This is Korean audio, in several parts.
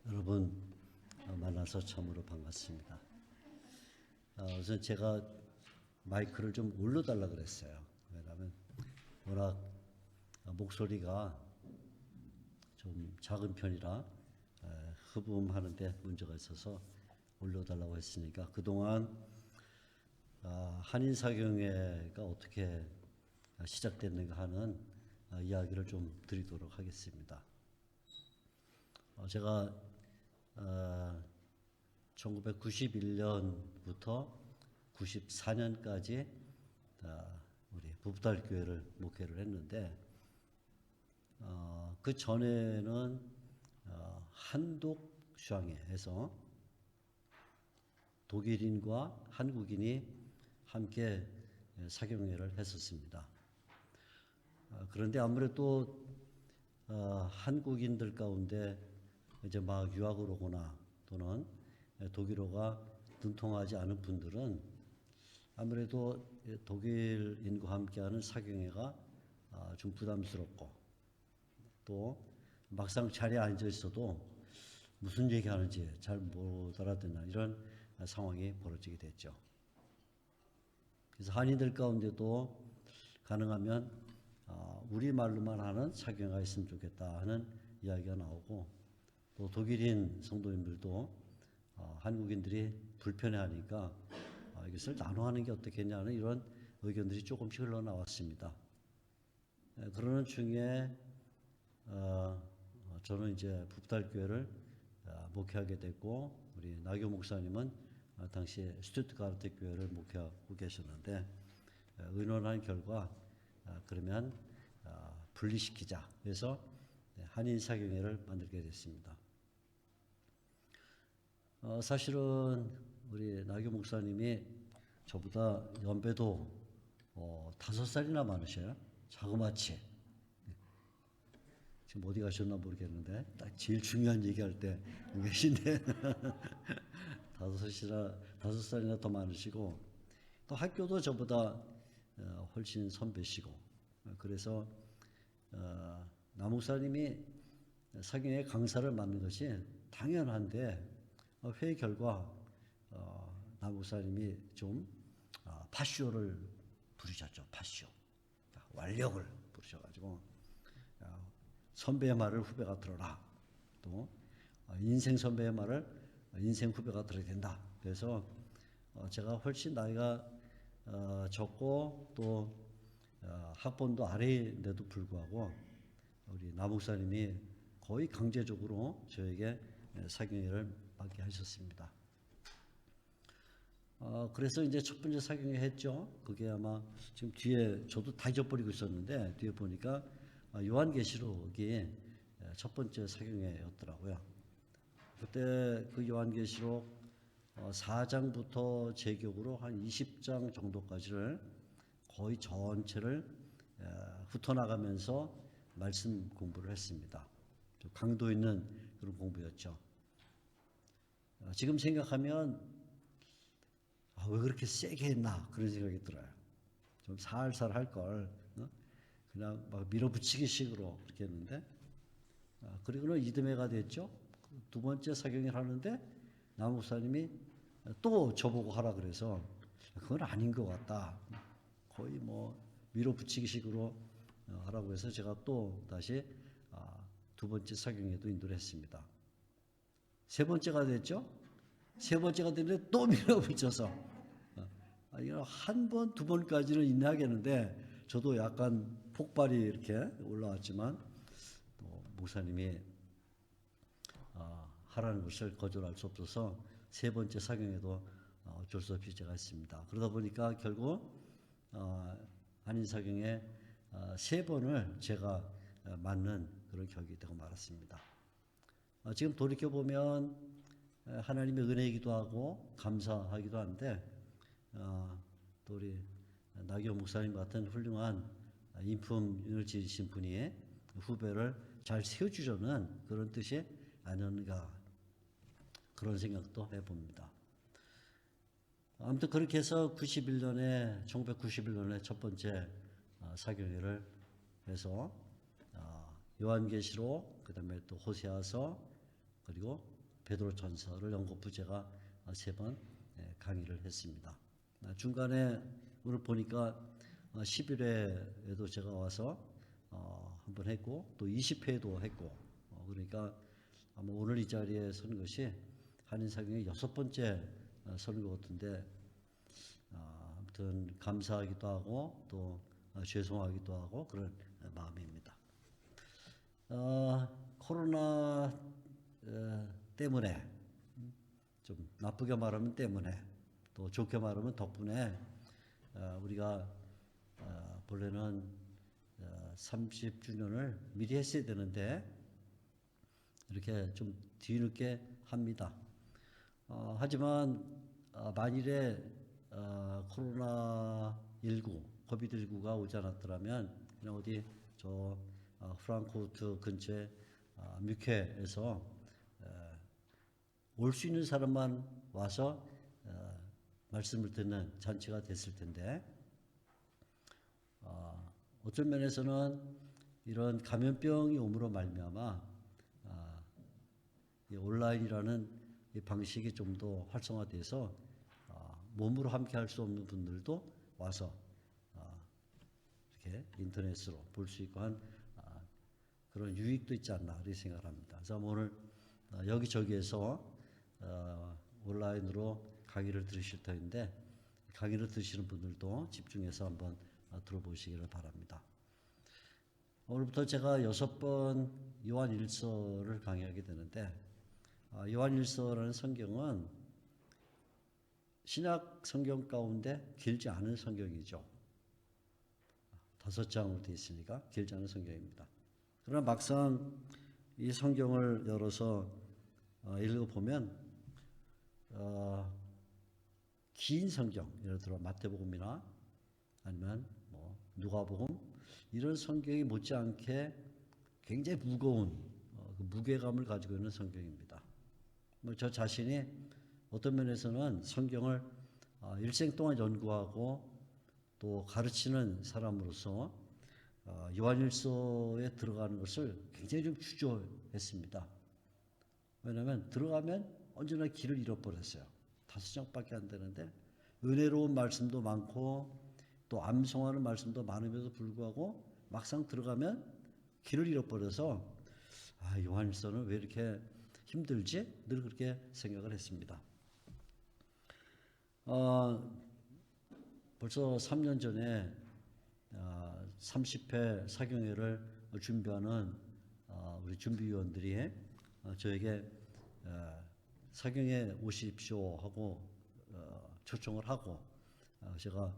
여러분 만나서 참으로 반갑습니다. 우선 제가 마이크를 좀 올려달라 그랬어요. 왜냐하면 워낙 목소리가 좀 작은 편이라 흡음하는데 문제가 있어서 올려달라고 했으니까 그동안 한인사경회가 어떻게 시작됐는가 하는 이야기를 좀 드리도록 하겠습니다. 제가 1991년부터 94년까지 우리 부부달교회를 목회를 했는데 그 전에는 한독슈앙회에서 독일인과 한국인이 함께 사경회를 했었습니다. 그런데 아무래도 한국인들 가운데 이제 막 유학을 오거나 또는 독일어가 능통하지 않은 분들은 아무래도 독일인과 함께하는 사경회가 좀 부담스럽고 또 막상 자리에 앉아 있어도 무슨 얘기하는지 잘 못 알아듣는 이런 상황이 벌어지게 됐죠. 그래서 한인들 가운데도 가능하면 우리말로만 하는 사경회가 있으면 좋겠다 하는 이야기가 나오고 또 독일인 성도님들도 한국인들이 불편해하니까 이것을 나눠하는 게 어떻겠냐는 이런 의견들이 조금씩 흘러나왔습니다. 그러는 중에 저는 이제 부부달교회를 목회하게 됐고 우리 나교 목사님은 당시에 슈투트가르트 교회를 목회하고 계셨는데 의논한 결과 그러면 분리시키자 해서 한인 사경회를 만들게 됐습니다. 사실은 우리 나교 목사님이 저보다 연배도 5살이나 많으셔요. 자그마치. 지금 어디 가셨나 모르겠는데 딱 제일 중요한 얘기할 때 계신데 5살이나 더 많으시고 또 학교도 저보다 훨씬 선배시고 그래서 나 목사님이 사경회 강사를 맡는 것이 당연한데 회의 결과 나 목사님이 좀 파쇼를 부르셨죠. 파쇼. 완력을 부르셔가지고 선배의 말을 후배가 들어라. 또 인생 선배의 말을 인생 후배가 들어야 된다. 그래서 제가 훨씬 나이가 적고 또 학번도 아래인데도 불구하고 우리 나 목사님이 거의 강제적으로 저에게 사경회를 맡게 하셨습니다. 그래서 이제 첫 번째 사경회 했죠. 그게 아마 지금 뒤에 저도 다 잊어버리고 있었는데 뒤에 보니까 요한계시록이 첫 번째 사경회였더라고요. 그때 그 요한계시록 4장부터 제격으로 한 20장 정도까지를 거의 전체를 훑어나가면서 말씀 공부를 했습니다. 강도 있는 그런 공부였죠. 지금 생각하면 왜 그렇게 세게 했나 그런 생각이 들어요. 좀 살살 할 걸 그냥 막 밀어붙이기 식으로 그렇게 했는데 그리고는 이듬해가 됐죠. 두 번째 사경회를 하는데 나 목사님이 또 저보고 하라 그래서 그건 아닌 것 같다. 거의 뭐 밀어붙이기 식으로 하라고 해서 제가 또 다시 두 번째 사경회도 인도를 했습니다. 세 번째가 됐죠. 세 번째가 됐는데 또 밀어붙여서 한 번, 두 번까지는 인내하겠는데 저도 약간 폭발이 이렇게 올라왔지만 또 목사님이 하라는 것을 거절할 수 없어서 세 번째 사경회도 어쩔 수 없이 제가 했습니다. 그러다 보니까 결국 한인사경회 세 번을 제가 맡는 그런 격이 되고 말았습니다. 지금 돌이켜보면 하나님의 은혜이기도 하고 감사하기도 한데 또 우리 나교 목사님 같은 훌륭한 인품을 지으신 분이 후배를 잘 세워주려는 그런 뜻이 아니었는가 그런 생각도 해봅니다. 아무튼 그렇게 해서 1991년에 첫 번째 사경회를 해서 요한계시록, 그 다음에 또 호세아서, 그리고 베드로 전서를 연거푸 제가 3번 강의를 했습니다. 중간에 오늘 보니까 11회에도 제가 와서 한번 했고 또 20회도 했고 그러니까 아마 오늘 이 자리에 서는 것이 한인사경의 6번째 서는 것 같은데 아무튼 감사하기도 하고 또 죄송하기도 하고 그런 마음입니다. 코로나 때문에 좀 나쁘게 말하면 때문에 또 좋게 말하면 덕분에 우리가 본래는 30주년을 미리 했어야 되는데 이렇게 좀 뒤늦게 합니다. 하지만 만일에 코로나19, 코비드19가 오지 않았더라면 그냥 어디 저 프랑크푸르트 근처에 뮤케에서 올 수 있는 사람만 와서 말씀을 듣는 잔치가 됐을 텐데 어떤 면에서는 이런 감염병이 옴으로 말미암아 이 온라인이라는 이 방식이 좀 더 활성화돼서 몸으로 함께 할 수 없는 분들도 와서 이렇게 인터넷으로 볼 수 있고 한 그런 유익도 있지 않나 이렇게 생각을 합니다. 그래서 오늘 여기저기에서 온라인으로 강의를 들으실 터인데 강의를 들으시는 분들도 집중해서 한번 들어보시기를 바랍니다. 오늘부터 제가 6번 요한일서를 강의하게 되는데 요한일서라는 성경은 신약 성경 가운데 길지 않은 성경이죠. 5장으로 되어 있으니까 길지 않은 성경입니다. 그러나 막상 이 성경을 열어서 읽어보면 긴 성경, 예를 들어 마태복음이나 아니면 뭐 누가복음 이런 성경이 못지않게 굉장히 무거운 그 무게감을 가지고 있는 성경입니다. 저 자신이 어떤 면에서는 성경을 일생 동안 연구하고 또 가르치는 사람으로서 요한일서에 들어가는 것을 굉장히 좀 주저했습니다. 왜냐하면 들어가면 언제나 길을 잃어버렸어요. 5장밖에 안 되는데 은혜로운 말씀도 많고 또 암송하는 말씀도 많음에도 불구하고 막상 들어가면 길을 잃어버려서 요한일서는 왜 이렇게 힘들지? 늘 그렇게 생각을 했습니다. 벌써 3년 전에 30회 사경회를 준비하는 우리 준비위원들이 저에게 사경회 오십시오 하고 초청을 하고 제가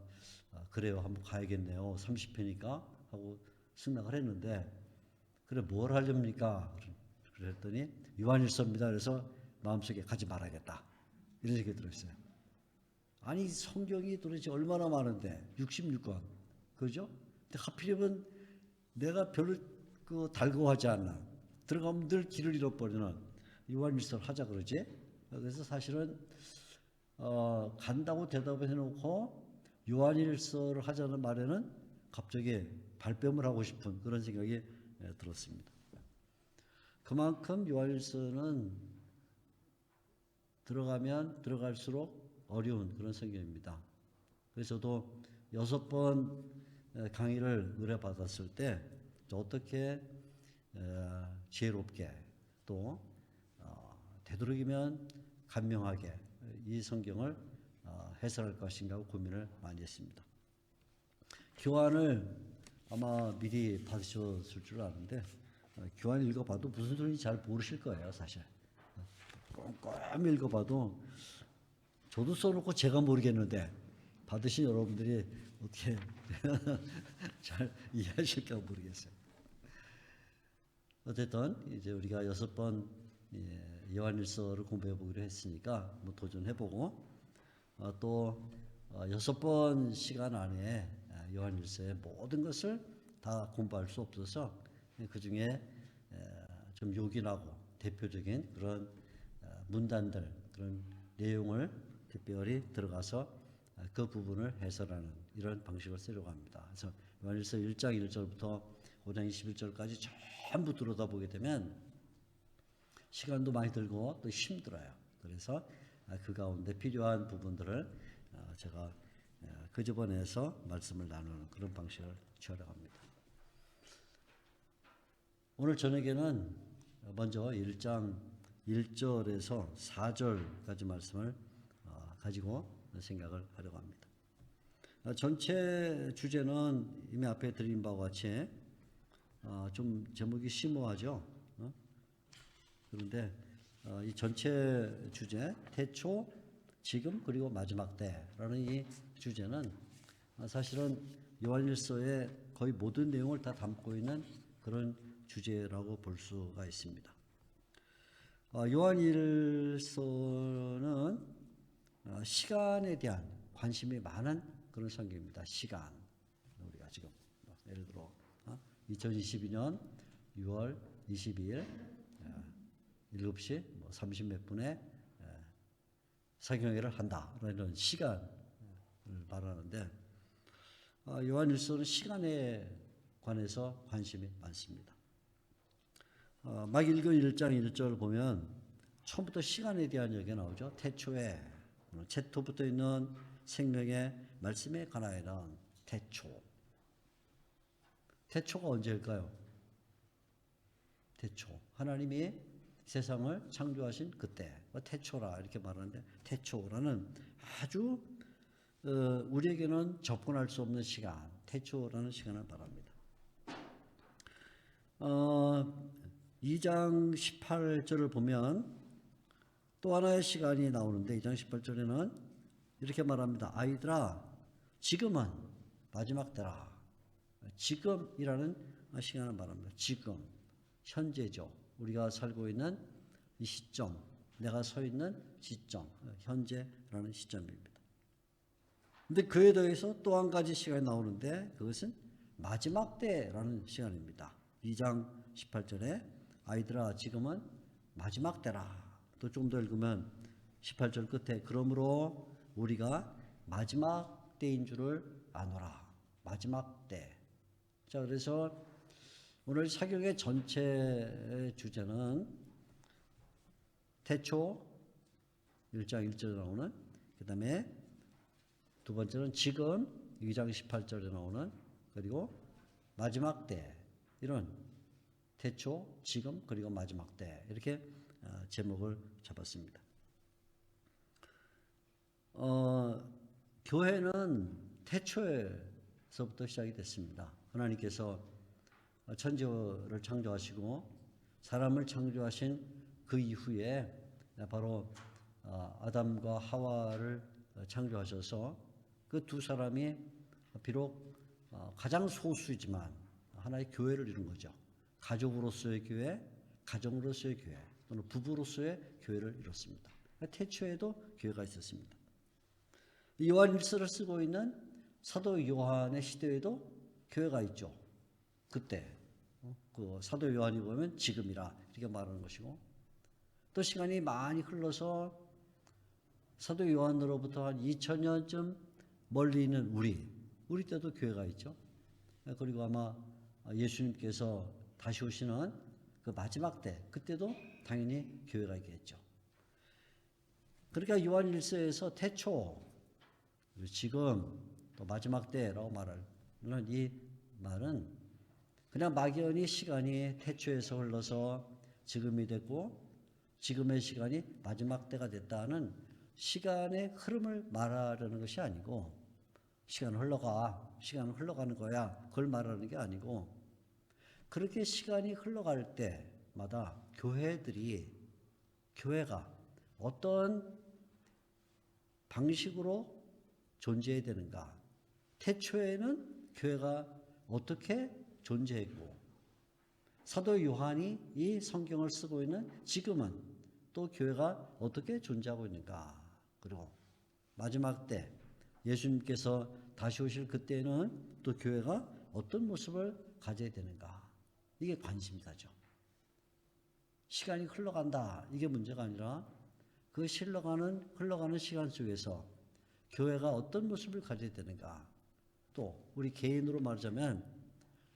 그래요 한번 가야겠네요 30회니까 하고 승낙을 했는데 그래 뭘 하렵니까? 그랬더니 요한일서입니다. 그래서 마음속에 가지 말아야겠다 이런 생각이 들었어요. 아니 성경이 도대체 얼마나 많은데 66권 그죠? 근데 하필이면 내가 별로 달궈하지 않나 들어가면 늘 길을 잃어버리는 요한일서를 하자 그러지. 그래서 사실은 간다고 대답을 해놓고 요한일서를 하자는 말에는 갑자기 발뺌을 하고 싶은 그런 생각이 들었습니다. 그만큼 요한일서는 들어가면 들어갈수록 어려운 그런 성경입니다. 그래서 저도 6번 강의를 의뢰받았을 때 어떻게 지혜롭게 또 되도록이면 간명하게 이 성경을 해설할 것인가 하고 고민을 많이 했습니다. 교환을 아마 미리 받으셨을 줄 아는데 교환 읽어봐도 무슨 소리인지 잘 모르실 거예요. 사실 꼼꼼히 읽어봐도 저도 써놓고 제가 모르겠는데 받으신 여러분들이 어떻게 잘 이해하실까 모르겠어요. 어쨌든 이제 우리가 6번 요한일서를 공부해 보기로 했으니까 뭐 도전해보고 또 6번 시간 안에 요한일서의 모든 것을 다 공부할 수 없어서 그 중에 좀 요긴하고 대표적인 그런 문단들 그런 내용을 특별히 들어가서 그 부분을 해설하는 이런 방식을 쓰려고 합니다. 그래서 요한일서 1장 1절부터 5장 21절까지 전부 들여다보게 되면 시간도 많이 들고 또 힘들어요. 그래서 그 가운데 필요한 부분들을 제가 끄집어내서 말씀을 나누는 그런 방식을 취하려고 합니다. 오늘 저녁에는 먼저 1장 1절에서 4절까지 말씀을 가지고 생각을 하려고 합니다. 전체 주제는 이미 앞에 드린 바와 같이 좀 제목이 심오하죠. 그런데 이 전체 주제 태초, 지금 그리고 마지막 때라는 이 주제는 사실은 요한일서의 거의 모든 내용을 다 담고 있는 그런 주제라고 볼 수가 있습니다. 요한일서는 시간에 대한 관심이 많은 그런 성경입니다. 시간. 우리가 지금 예를 들어 2022년 6월 22일 7시 30 몇 분에 사경회를 한다라는 시간을 말하는데 요한일서는 시간에 관해서 관심이 많습니다. 막 읽은 1장 1절 보면 처음부터 시간에 대한 얘기가 나오죠. 태초에 채토부터 있는 생명의 말씀에 관하여는 태초가 언제일까요? 태초. 하나님이 세상을 창조하신 그때 태초라 이렇게 말하는데 태초라는 아주 우리에게는 접근할 수 없는 시간, 태초라는 시간을 말합니다. 2장 18절을 보면 또 하나의 시간이 나오는데 2장 18절에는 이렇게 말합니다. 아이들아 지금은 마지막 때라. 지금이라는 시간을 말합니다. 지금 현재죠. 우리가 살고 있는 이 시점, 내가 서 있는 시점, 현재라는 시점입니다. 근데 그에 더해서 또 한 가지 시간이 나오는데 그것은 마지막 때라는 시간입니다. 2장 18절에 아이들아 지금은 마지막 때라. 또 좀 더 읽으면 18절 끝에 그러므로 우리가 마지막 때인 줄을 아노라. 마지막 때. 자, 그래서 오늘 사경의 전체 주제는 태초 1장 1절에 나오는 그 다음에 두 번째는 지금 2장 18절에 나오는 그리고 마지막 때 이런 태초, 지금 그리고 마지막 때 이렇게 제목을 잡았습니다. 교회는 태초에서부터 시작이 됐습니다. 하나님께서 천지를 창조하시고 사람을 창조하신 그 이후에 바로 아담과 하와를 창조하셔서 그 두 사람이 비록 가장 소수이지만 하나의 교회를 이룬 거죠. 가족으로서의 교회, 가정으로서의 교회 또는 부부로서의 교회를 이뤘습니다. 태초에도 교회가 있었습니다. 요한일서를 쓰고 있는 사도 요한의 시대에도 교회가 있죠. 그때 그 사도 요한이 보면 지금이라 이렇게 말하는 것이고 또 시간이 많이 흘러서 사도 요한으로부터 한 2000년쯤 멀리 있는 우리 때도 교회가 있죠. 그리고 아마 예수님께서 다시 오시는 그 마지막 때 그때도 당연히 교회가 있겠죠. 그러니까 요한일서에서 태초 지금 또 마지막 때라고 말하는 이 말은 그냥 막연히 시간이 태초에서 흘러서 지금이 됐고 지금의 시간이 마지막 때가 됐다는 시간의 흐름을 말하려는 것이 아니고 시간은 흘러가는 거야 그걸 말하는 게 아니고 그렇게 시간이 흘러갈 때마다 교회가 어떤 방식으로 존재해야 되는가 태초에는 교회가 어떻게 존재했고 사도 요한이 이 성경을 쓰고 있는 지금은 또 교회가 어떻게 존재하고 있는가 그리고 마지막 때 예수님께서 다시 오실 그때는 또 교회가 어떤 모습을 가져야 되는가 이게 관심사죠. 시간이 흘러간다 이게 문제가 아니라 그 흘러가는 시간 속에서 교회가 어떤 모습을 가져야 되는가 또 우리 개인으로 말하자면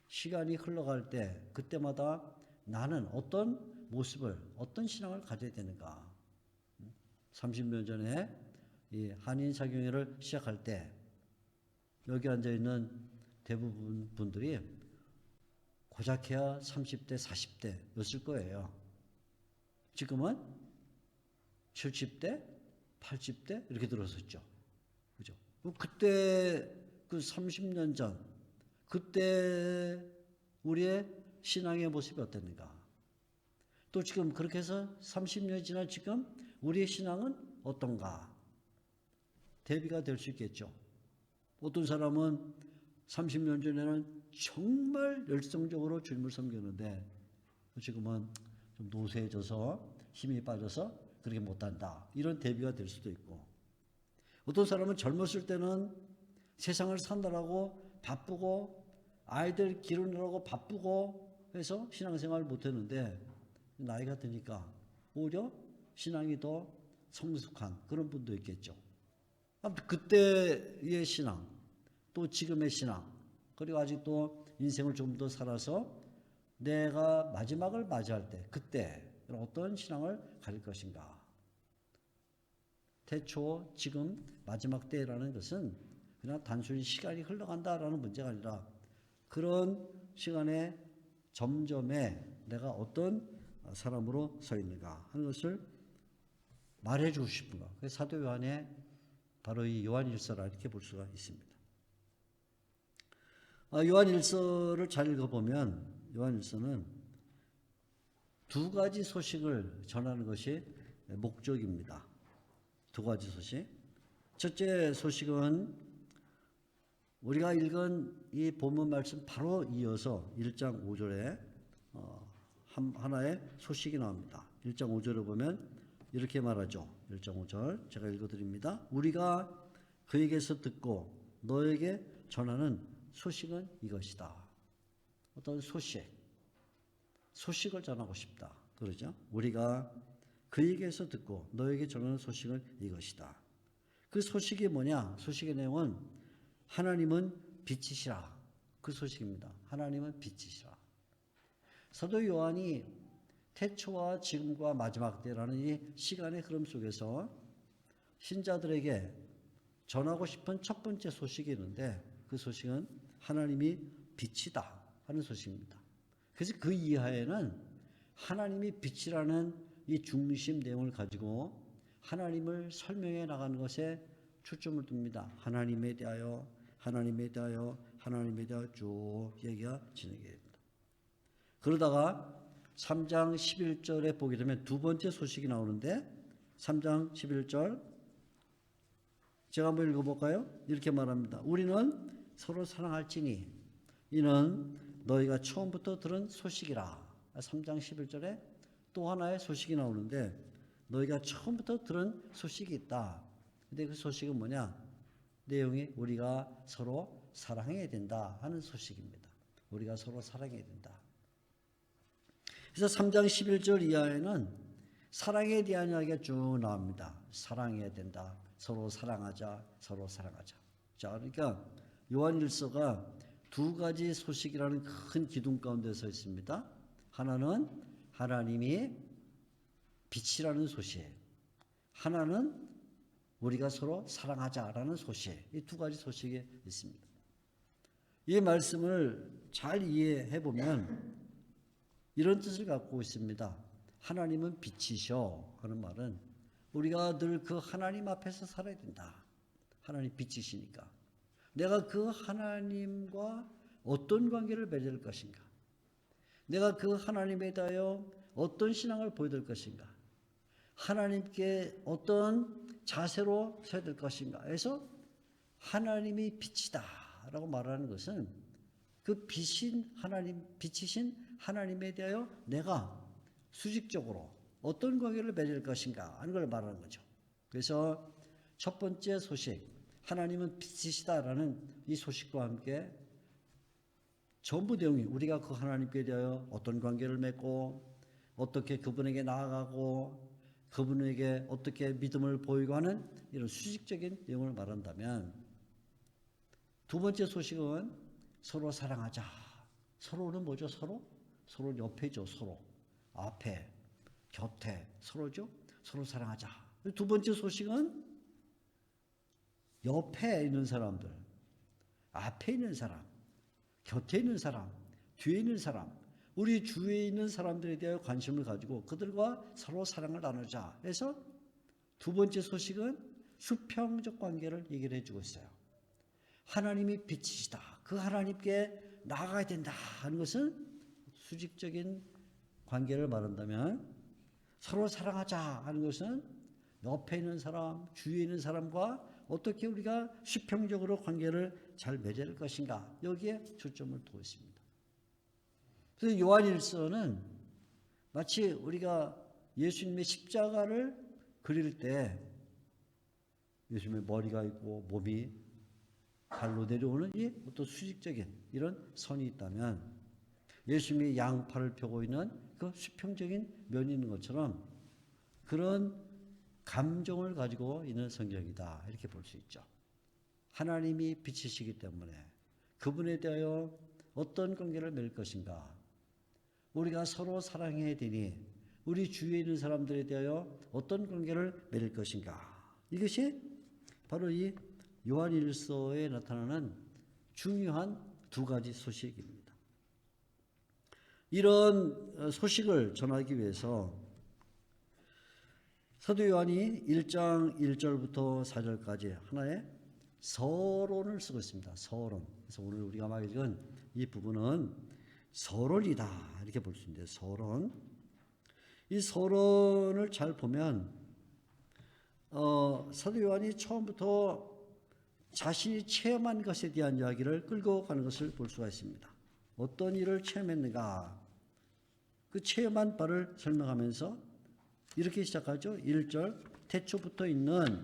시간이 흘러갈 때 그때마다 나는 어떤 모습을 어떤 신앙을 가져야 되는가. 30년 전에 이 한인사경회를 시작할 때 여기 앉아있는 대부분 분들이 고작해야 30대 40대였을 거예요. 지금은 70대 80대 이렇게 들어섰죠. 그죠? 그때 그 30년 전 그때 우리의 신앙의 모습이 어땠는가? 또 지금 그렇게 해서 30년이 지난 지금 우리의 신앙은 어떤가? 대비가 될 수 있겠죠. 어떤 사람은 30년 전에는 정말 열성적으로 주님을 섬겼는데 지금은 좀 노쇠해져서 힘이 빠져서 그렇게 못한다. 이런 대비가 될 수도 있고, 어떤 사람은 젊었을 때는 세상을 산다라고 바쁘고 아이들 기르느라고 바쁘고 해서 신앙생활을 못했는데 나이가 드니까 오히려 신앙이 더 성숙한 그런 분도 있겠죠. 아무튼 그때의 신앙, 또 지금의 신앙, 그리고 아직도 인생을 좀 더 살아서 내가 마지막을 맞이할 때 그때 어떤 신앙을 가질 것인가. 태초 지금 마지막 때라는 것은 그냥 단순히 시간이 흘러간다라는 문제가 아니라 그런 시간에 점점에 내가 어떤 사람으로 서 있는가 하는 것을 말해주고 싶은 것. 그래서 사도 요한의 바로 이 요한일서라 이렇게 볼 수가 있습니다. 요한일서를 잘 읽어보면 요한일서는 두 가지 소식을 전하는 것이 목적입니다. 두 가지 소식. 첫째 소식은 우리가 읽은 이 본문 말씀 바로 이어서 1장 5절에 하나의 소식이 나옵니다. 1장 5절을 보면 이렇게 말하죠. 1장 5절 제가 읽어드립니다. 우리가 그에게서 듣고 너에게 전하는 소식은 이것이다. 어떤 소식을 전하고 싶다. 그러죠. 우리가 그에게서 듣고 너에게 전하는 소식은 이것이다. 그 소식이 뭐냐? 소식의 내용은 하나님은 빛이시라. 그 소식입니다. 하나님은 빛이시라. 사도 요한이 태초와 지금과 마지막 때라는 이 시간의 흐름 속에서 신자들에게 전하고 싶은 첫 번째 소식이 있는데 그 소식은 하나님이 빛이다 하는 소식입니다. 그래서 그 이하에는 하나님이 빛이라는 이 중심 내용을 가지고 하나님을 설명해 나가는 것에 초점을 둡니다. 하나님에 대하여 쭉 얘기가 진행이 됩니다. 그러다가 3장 11절에 보게 되면 두 번째 소식이 나오는데 3장 11절 제가 한번 읽어볼까요? 이렇게 말합니다. 우리는 서로 사랑할지니 이는 너희가 처음부터 들은 소식이라. 3장 11절에 또 하나의 소식이 나오는데 너희가 처음부터 들은 소식이 있다. 근데 그 소식은 뭐냐? 내용이 우리가 서로 사랑해야 된다 하는 소식입니다. 우리가 서로 사랑해야 된다. 그래서 3장 11절 이하에는 사랑에 대한 이야기가 쭉 나옵니다. 사랑해야 된다. 서로 사랑하자. 자, 그러니까 요한일서가 두 가지 소식이라는 큰 기둥 가운데 서 있습니다. 하나는 하나님이 빛이라는 소식, 하나는 우리가 서로 사랑하자라는 소식. 이 두 가지 소식이 있습니다. 이 말씀을 잘 이해해 보면 이런 뜻을 갖고 있습니다. 하나님은 빛이셔 하는 말은 우리가 늘 그 하나님 앞에서 살아야 된다. 하나님 빛이시니까. 내가 그 하나님과 어떤 관계를 맺을 것인가? 내가 그 하나님에 대하여 어떤 신앙을 보여줄 것인가? 하나님께 어떤 자세로 서야 될 것인가? 해서 하나님이 빛이다 라고 말하는 것은 그 빛이신 하나님에 대하여 내가 수직적으로 어떤 관계를 맺을 것인가 하는 걸 말하는 거죠. 그래서 첫 번째 소식, 하나님은 빛이시다라는 이 소식과 함께 전부 내용이 우리가 그 하나님께 대하여 어떤 관계를 맺고 어떻게 그분에게 나아가고 그분에게 어떻게 믿음을 보이고 하는 이런 수직적인 내용을 말한다면 두 번째 소식은 서로 사랑하자. 서로는 뭐죠? 서로 옆에죠. 서로 앞에. 곁에 서로죠. 서로 사랑하자. 두 번째 소식은 옆에 있는 사람들, 앞에 있는 사람, 곁에 있는 사람, 뒤에 있는 사람, 우리 주위에 있는 사람들에 대하여 관심을 가지고 그들과 서로 사랑을 나누자. 그래서 두 번째 소식은 수평적 관계를 얘기를 해주고 있어요. 하나님이 빛이시다. 그 하나님께 나아가야 된다 하는 것은 수직적인 관계를 말한다면, 서로 사랑하자 하는 것은 옆에 있는 사람, 주위에 있는 사람과 어떻게 우리가 수평적으로 관계를 잘 맺을 것인가, 여기에 초점을 두고 있습니다. 그래서 요한일서는 마치 우리가 예수님의 십자가를 그릴 때 예수님의 머리가 있고 몸이 발로 내려오는 이 어떤 수직적인 이런 선이 있다면, 예수님이 양팔을 펴고 있는 그 수평적인 면이 있는 것처럼 그런 감정을 가지고 있는 성경이다, 이렇게 볼 수 있죠. 하나님이 빛이시기 때문에 그분에 대하여 어떤 관계를 맺을 것인가, 우리가 서로 사랑해야 되니 우리 주위에 있는 사람들에 대하여 어떤 관계를 맺을 것인가, 이것이 바로 이 요한일서에 나타나는 중요한 두 가지 소식입니다. 이런 소식을 전하기 위해서 사도 요한이 1장 1절부터 4절까지 하나의 서론을 쓰고 있습니다. 서론. 그래서 오늘 우리가 막 읽은 이 부분은 서론이다, 이렇게 볼 수 있는데, 서론. 이 서론을 잘 보면 사도 요한이 처음부터 자신이 체험한 것에 대한 이야기를 끌고 가는 것을 볼 수가 있습니다. 어떤 일을 체험했는가, 그 체험한 바를 설명하면서 이렇게 시작하죠. 1절, 태초부터 있는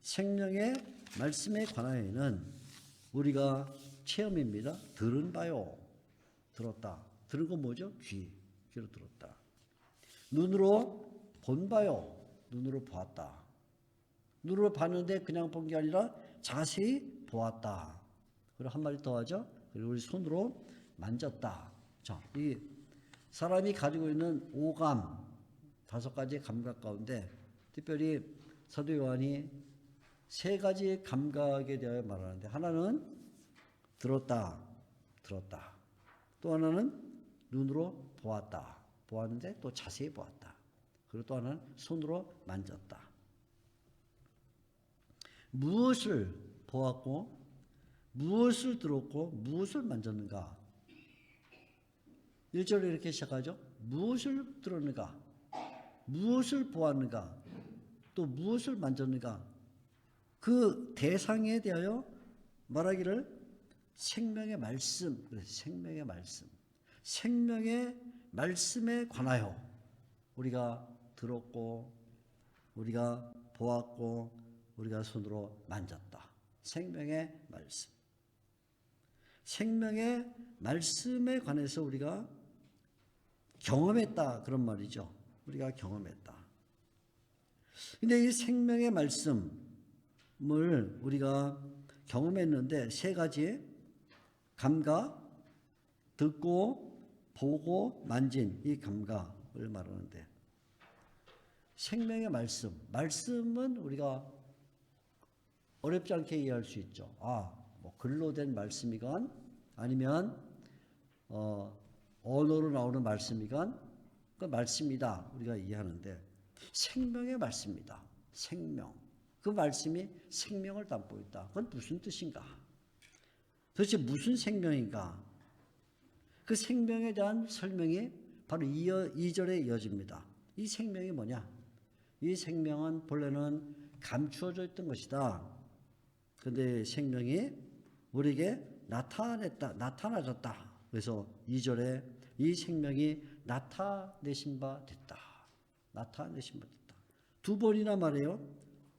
생명의 말씀에 관하여는 우리가 체험입니다. 들은 바요. 들었다. 들은 건 뭐죠? 귀로 들었다. 눈으로 본 바요. 눈으로 보았다. 눈으로 봤는데 그냥 본 게 아니라 자세히 보았다. 그리고 한 마디 더 하죠. 그리고 우리 손으로 만졌다. 자, 이 사람이 가지고 있는 오감, 5가지의 감각 가운데 특별히 사도 요한이 3가지의 감각에 대하여 말하는데, 하나는 들었다. 또 하나는 눈으로 보았는데 또 자세히 보았다. 그리고 또 하나는 손으로 만졌다. 무엇을 보았고 무엇을 들었고 무엇을 만졌는가? 1절에 이렇게 시작하죠. 무엇을 들었는가? 무엇을 보았는가? 또 무엇을 만졌는가? 그 대상에 대하여 말하기를 생명의 말씀, 생명의 말씀, 생명의 말씀에 관하여 우리가 들었고 우리가 보았고 우리가 손으로 만졌다. 생명의 말씀. 생명의 말씀에 관해서 우리가 경험했다, 그런 말이죠. 우리가 경험했다. 근데 이 생명의 말씀을 우리가 경험했는데 3가지의 감각, 듣고 보고 만진 이 감각을 말하는데, 생명의 말씀은 우리가 어렵지 않게 이해할 수 있죠. 뭐 글로 된 말씀이건 아니면 언어로 나오는 말씀이건 그 말씀이다, 우리가 이해하는데, 생명의 말씀이다. 생명. 그 말씀이 생명을 담고 있다. 그건 무슨 뜻인가? 도대체 무슨 생명인가? 그 생명에 대한 설명이 바로 2절에 이어집니다. 이 생명이 뭐냐? 이 생명은 본래는 감추어져 있던 것이다. 그런데 생명이 우리에게 나타나졌다. 그래서 2절에 이 생명이 나타내신 바 됐다. 나타내신 바 됐다. 2번이나 말해요.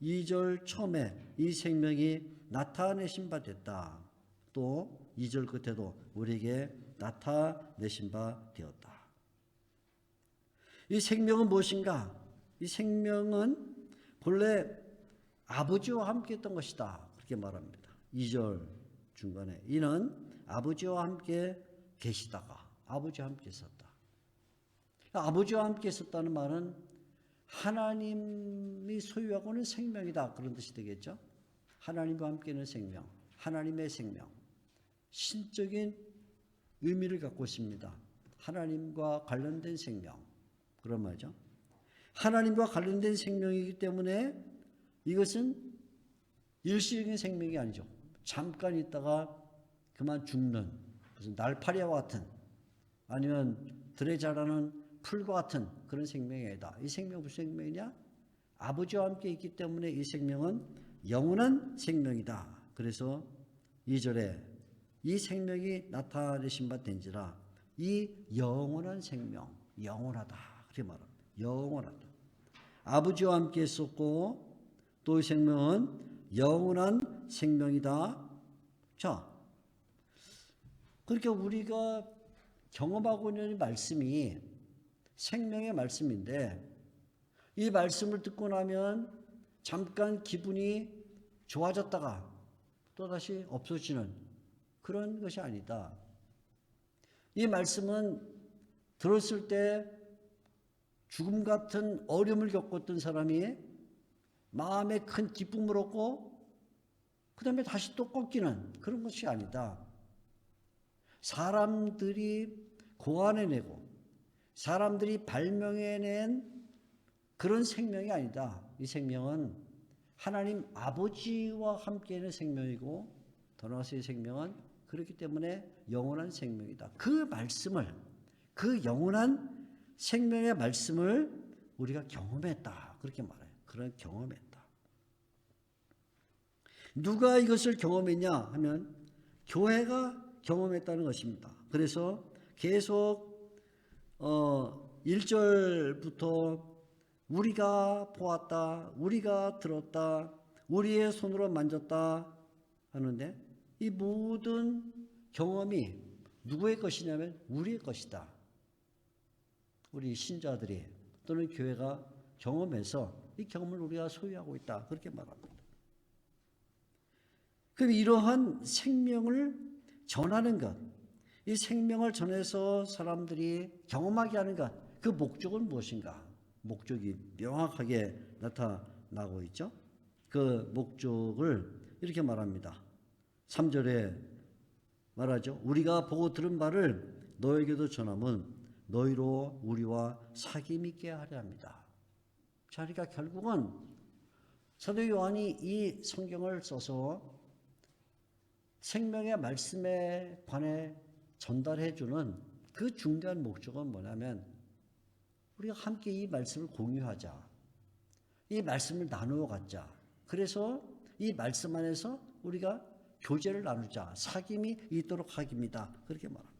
2절 처음에 이 생명이 나타내신 바 됐다. 또 2절 끝에도 우리에게 나타내신 바 되었다. 이 생명은 무엇인가? 이 생명은 본래 아버지와 함께 했던 것이다, 그렇게 말합니다. 2절 중간에 이는 아버지와 함께 계시다가 아버지와 함께 있었다. 아버지와 함께 있었다는 말은 하나님이 소유하고 있는 생명이다, 그런 뜻이 되겠죠. 하나님과 함께 있는 생명, 하나님의 생명, 신적인 의미를 갖고 있습니다. 하나님과 관련된 생명, 그런 말이죠. 하나님과 관련된 생명이기 때문에 이것은 일시적인 생명이 아니죠. 잠깐 있다가 그만 죽는 무슨 날파리와 같은, 아니면 들에 자라는 풀과 같은 그런 생명이 아니다. 이 생명은 무슨 생명이냐? 아버지와 함께 있기 때문에 이 생명은 영원한 생명이다. 그래서 2절에 이 생명이 나타내신 바 된지라, 이 영원한 생명, 영원하다, 그렇게 말합니다. 영원하다. 아버지와 함께 있었고 또 이 생명은 영원한 생명이다. 자, 그렇게 우리가 경험하고 있는 말씀이 생명의 말씀인데, 이 말씀을 듣고 나면 잠깐 기분이 좋아졌다가 또다시 없어지는 그런 것이 아니다. 이 말씀은 들었을 때 죽음 같은 어려움을 겪었던 사람이 마음에 큰 기쁨을 얻고 그 다음에 다시 또 꺾이는 그런 것이 아니다. 사람들이 고안해내고 사람들이 발명해낸 그런 생명이 아니다. 이 생명은 하나님 아버지와 함께 있는 생명이고, 더 나아가서 이 생명은 그렇기 때문에 영원한 생명이다. 그 말씀을, 그 영원한 생명의 말씀을 우리가 경험했다, 그렇게 말해요. 그런 경험했다. 누가 이것을 경험했냐 하면 교회가 경험했다는 것입니다. 그래서 계속 1절부터 우리가 보았다, 우리가 들었다, 우리의 손으로 만졌다 하는데, 이 모든 경험이 누구의 것이냐면 우리의 것이다. 우리 신자들이 또는 교회가 경험해서 이 경험을 우리가 소유하고 있다, 그렇게 말합니다. 그럼 이러한 생명을 전하는 것, 이 생명을 전해서 사람들이 경험하게 하는 것, 그 목적은 무엇인가? 목적이 명확하게 나타나고 있죠. 그 목적을 이렇게 말합니다. 3절에 말하죠. 우리가 보고 들은 바를 너에게도 전함은 너희로 우리와 사귐 있게 하려 합니다. 자, 그러니까 결국은 사도 요한이 이 성경을 써서 생명의 말씀에 관해 전달해 주는 그 중요한 목적은 뭐냐면, 우리가 함께 이 말씀을 공유하자, 이 말씀을 나누어 갖자. 그래서 이 말씀 안에서 우리가 교제를 나누자, 사귐이 있도록 하기입니다, 그렇게 말합니다.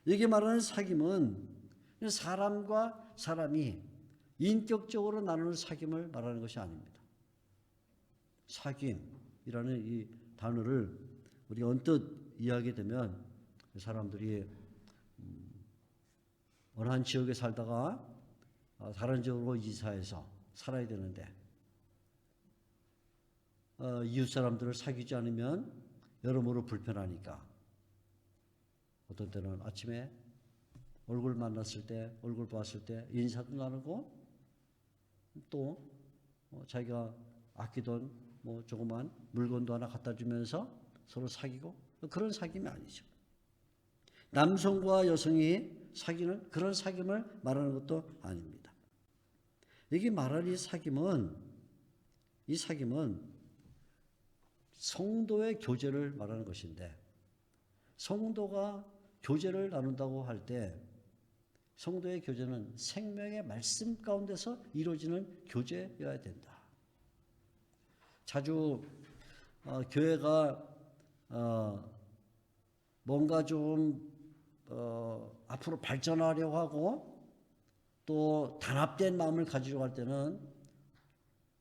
여기 말하는 사귐은 사람과 사람이 인격적으로 나누는 사귐을 말하는 것이 아닙니다. 사귐이라는 이 단어를 우리가 언뜻 이해하게 되면 사람들이 어느 한 지역에 살다가 다른 지역으로 이사해서 살아야 되는데 이웃 사람들을 사귀지 않으면 여러모로 불편하니까 어떤 때는 아침에 얼굴 만났을 때, 얼굴 봤을 때 인사도 나누고, 또 자기가 아끼던 조그만 물건도 하나 갖다 주면서 서로 사귀고, 그런 사귐이 아니죠. 남성과 여성이 사귀는 그런 사귐을 말하는 것도 아닙니다. 여기 말하는 이 사귐은 성도의 교제를 말하는 것인데, 성도가 교제를 나눈다고 할 때 성도의 교제는 생명의 말씀 가운데서 이루어지는 교제여야 된다. 자주 교회가 뭔가 좀 앞으로 발전하려고 하고 또 단합된 마음을 가지려고 할 때는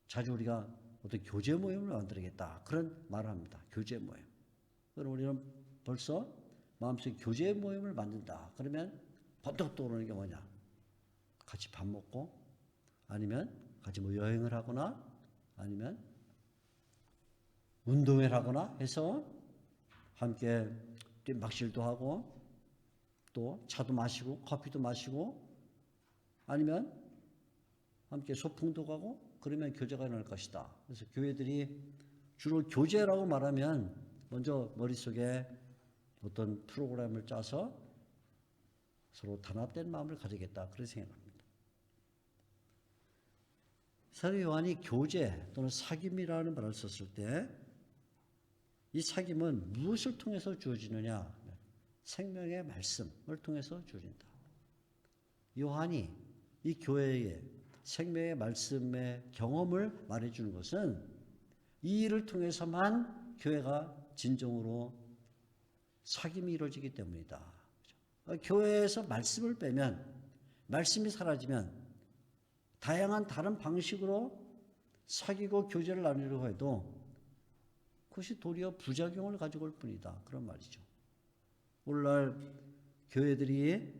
자주 우리가 어떤 교제 모임을 만들겠다, 그런 말을 합니다. 교제 모임. 그럼 우리는 벌써 마음속에 교제 모임을 만든다. 그러면 번뜩 떠오르는 게 뭐냐? 같이 밥 먹고, 아니면 같이 여행을 하거나, 아니면 운동회를 하거나 해서 함께 막실도 하고, 또 차도 마시고 커피도 마시고 아니면 함께 소풍도 가고 그러면 교제가 일어날 것이다. 그래서 교회들이 주로 교제라고 말하면 먼저 머릿속에 어떤 프로그램을 짜서 서로 단합된 마음을 가지겠다. 그렇게 생각합니다. 사도 요한이 교제 또는 사귐이라는 말을 썼을 때 이 사귐은 무엇을 통해서 주어지느냐? 생명의 말씀을 통해서 주어진다. 요한이 이 교회의 생명의 말씀의 경험을 말해주는 것은 이 일을 통해서만 교회가 진정으로 사귐이 이루어지기 때문이다. 교회에서 말씀을 빼면, 말씀이 사라지면 다양한 다른 방식으로 사귀고 교제를 나누려고 해도 그것이 도리어 부작용을 가지고 올 뿐이다. 그런 말이죠. 오늘날 교회들이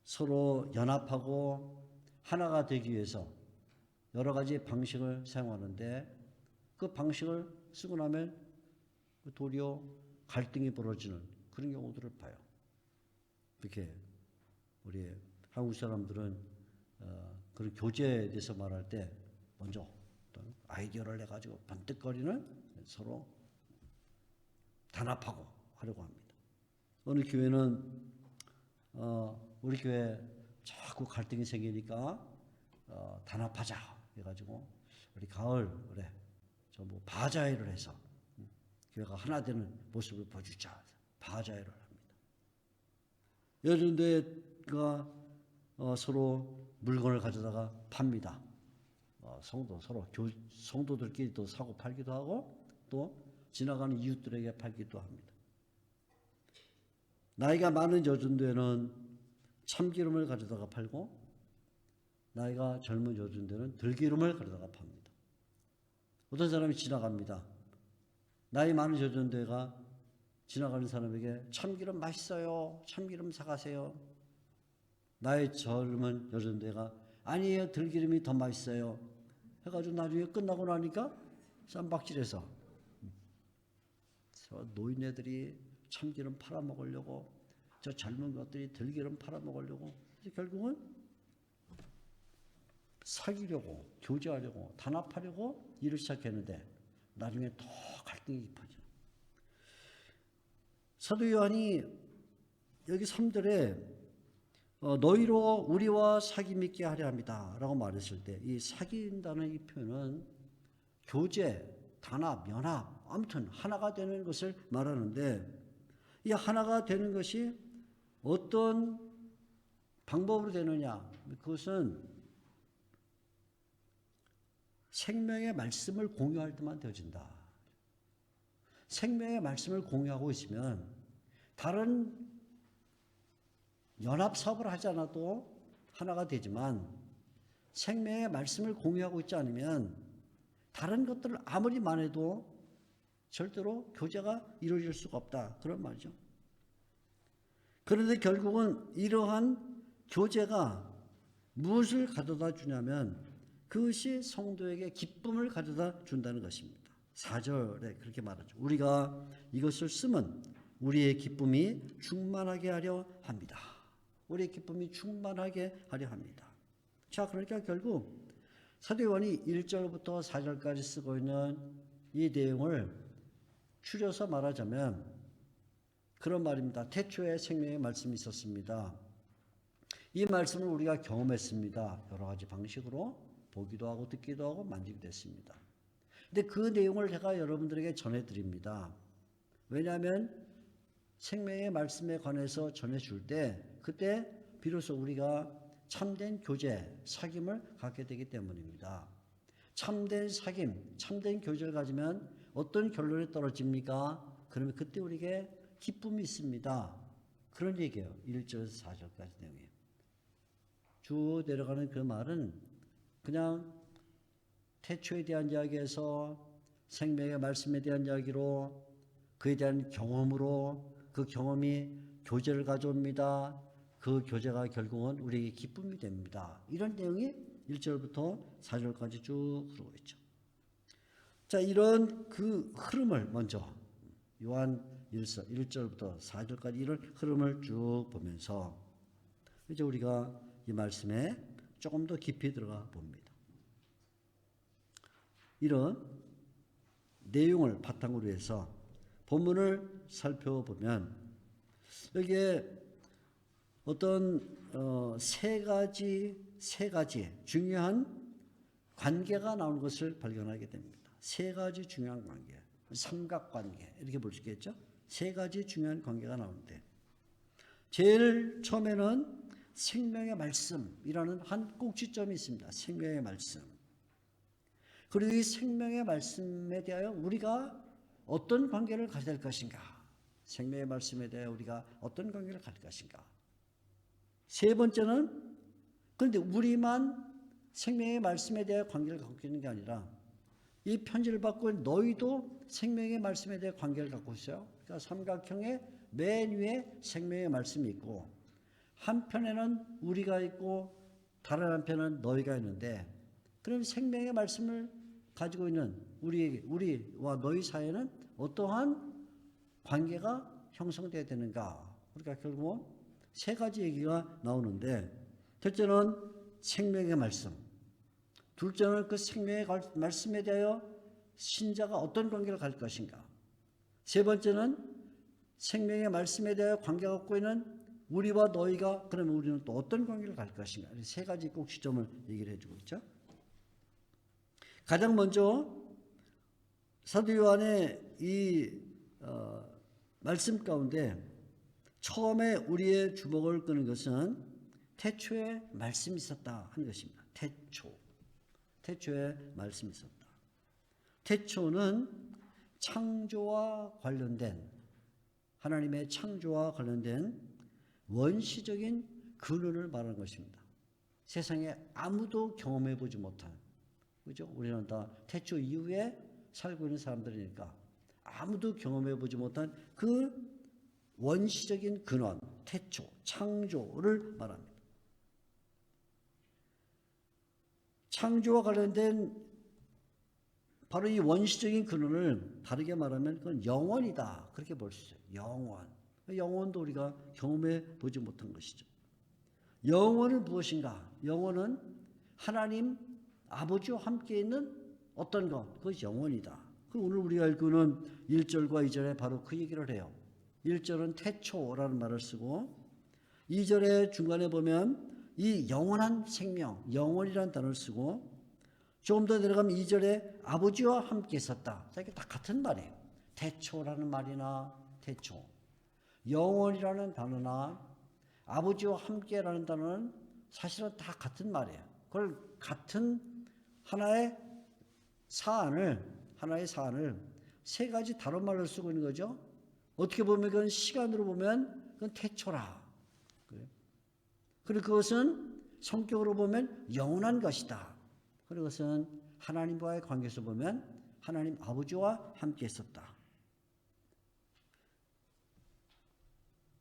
서로 연합하고 하나가 되기 위해서 여러 가지 방식을 사용하는데 그 방식을 쓰고 나면 도리어 갈등이 벌어지는 그런 경우들을 봐요. 이렇게 우리 한국 사람들은 그런 교제에 대해서 말할 때 먼저 어떤 아이디어를 내가지고 번뜩거리는 서로 단합하고 하려고 합니다. 어느 교회는 우리 교회 자꾸 갈등이 생기니까 단합하자 해가지고 우리 가을에 전부 바자회를 해서 교회가 하나 되는 모습을 보여주자. 바자회를 합니다. 여전대가 서로 물건을 가져다가 팝니다. 성도들끼리도 사고 팔기도 하고 또 지나가는 이웃들에게 팔기도 합니다. 나이가 많은 여전대는 참기름을 가져다가 팔고 나이가 젊은 여전대는 들기름을 가져다가 팝니다. 어떤 사람이 지나갑니다. 나이 많은 여전대가 지나가는 사람에게 참기름 맛있어요. 참기름 사가세요. 나이 젊은 여전대가 아니에요. 들기름이 더 맛있어요. 해가지고 나중에 끝나고 나니까 쌈박질해서 노인네들이 참기름 팔아먹으려고 저 젊은 것들이 들기름 팔아먹으려고 결국은 사귀려고 교제하려고 단합하려고 일을 시작했는데 나중에 더 갈등이 깊어져. 사도 요한이 여기 3절에 너희로 우리와 사귐 있게 하려 합니다 라고 말했을 때 이 사귄다는 이 표현은 교제, 단합, 연합 아무튼 하나가 되는 것을 말하는데 이 하나가 되는 것이 어떤 방법으로 되느냐? 그것은 생명의 말씀을 공유할 때만 되어진다. 생명의 말씀을 공유하고 있으면 다른 연합 사업을 하지 않아도 하나가 되지만 생명의 말씀을 공유하고 있지 않으면 다른 것들을 아무리 말해도 절대로 교제가 이루어질 수가 없다. 그런 말이죠. 그런데 결국은 이러한 교제가 무엇을 가져다 주냐면 그것이 성도에게 기쁨을 가져다 준다는 것입니다. 4절에 그렇게 말하죠. 우리가 이것을 쓰면 우리의 기쁨이 충만하게 하려 합니다. 우리의 기쁨이 충만하게 하려 합니다. 자, 그러니까 결국 사도 요한이 1절부터 4절까지 쓰고 있는 이 내용을 추려서 말하자면 그런 말입니다. 태초에 생명의 말씀이 있었습니다. 이 말씀을 우리가 경험했습니다. 여러 가지 방식으로 보기도 하고 듣기도 하고 만지기도 했습니다. 근데 그 내용을 제가 여러분들에게 전해드립니다. 왜냐하면 생명의 말씀에 관해서 전해줄 때 그때 비로소 우리가 참된 교제, 사귐을 갖게 되기 때문입니다. 참된 사귐, 참된 교제를 가지면 어떤 결론에 떨어집니까? 그러면 그때 우리에게 기쁨이 있습니다. 그런 얘기예요. 1절에서 4절까지 내용이에요. 쭉 내려가는 그 말은 그냥 태초에 대한 이야기에서 생명의 말씀에 대한 이야기로 그에 대한 경험으로 그 경험이 교제를 가져옵니다. 그 교제가 결국은 우리에게 기쁨이 됩니다. 이런 내용이 1절부터 4절까지 쭉 흐르고 있죠. 자, 이런 그 흐름을 먼저 요한 1절부터 4절까지 이런 흐름을 쭉 보면서 이제 우리가 이 말씀에 조금 더 깊이 들어가 봅니다. 이런 내용을 바탕으로 해서 본문을 살펴보면 여기에 어떤 세 가지 중요한 관계가 나오는 것을 발견하게 됩니다. 세 가지 중요한 관계, 삼각관계 이렇게 볼 수 있겠죠. 세 가지 중요한 관계가 나오는데 제일 처음에는 생명의 말씀이라는 한 꼭지점이 있습니다. 생명의 말씀. 그리고 이 생명의 말씀에 대하여 우리가 어떤 관계를 가져야 될 것인가. 생명의 말씀에 대하여 우리가 어떤 관계를 가질 것인가. 세 번째는 그런데 우리만 생명의 말씀에 대해 관계를 갖고 있는 게 아니라 이 편지를 받고 너희도 생명의 말씀에 대해 관계를 갖고 있어요. 그러니까 삼각형의 맨 위에 생명의 말씀이 있고 한편에는 우리가 있고 다른 한편은 너희가 있는데 그럼 생명의 말씀을 가지고 있는 우리와 너희 사이에는 어떠한 관계가 형성되어야 되는가. 그러니까 결국 세 가지 얘기가 나오는데 첫째는 생명의 말씀, 둘째는 그 생명의 말씀에 대하여 신자가 어떤 관계를 가질 것인가. 세 번째는 생명의 말씀에 대하여 관계가 갖고 있는 우리와 너희가 그러면 우리는 또 어떤 관계를 가질 것인가. 세 가지 꼭지점을 얘기를 해주고 있죠. 가장 먼저 사도 요한의 이 말씀 가운데 처음에 우리의 주목을 끄는 것은 태초에 말씀이 있었다 하는 것입니다. 태초에 말씀이 있었다. 태초는 창조와 관련된 하나님의 창조와 관련된 원시적인 근원을 말하는 것입니다. 세상에 아무도 경험해 보지 못한, 그죠? 우리는 다 태초 이후에 살고 있는 사람들이니까 아무도 경험해 보지 못한 그 원시적인 근원, 태초, 창조를 말합니다. 창조와 관련된 바로 이 원시적인 근원을 다르게 말하면 그건 영원이다. 그렇게 볼 수 있어요. 영원. 영원도 우리가 경험해 보지 못한 것이죠. 영원은 무엇인가? 영원은 하나님 아버지와 함께 있는 어떤 것, 그것이 영원이다. 오늘 우리가 읽고는 1절과 2절에 바로 그 얘기를 해요. 1절은 태초라는 말을 쓰고 2절의 중간에 보면 이 영원한 생명, 영원이라는 단어를 쓰고 조금 더 내려가면 2절에 아버지와 함께 있었다. 이게 다 같은 말이에요. 태초라는 말이나 태초, 영원이라는 단어나 아버지와 함께라는 단어는 사실은 다 같은 말이에요. 그걸 같은 하나의 사안을 세 가지 다른 말로 쓰고 있는 거죠. 어떻게 보면 그건 시간으로 보면 그건 태초라. 그리고 그것은 성격으로 보면 영원한 것이다. 그리고 그것은 하나님과의 관계에서 보면 하나님 아버지와 함께 있었다.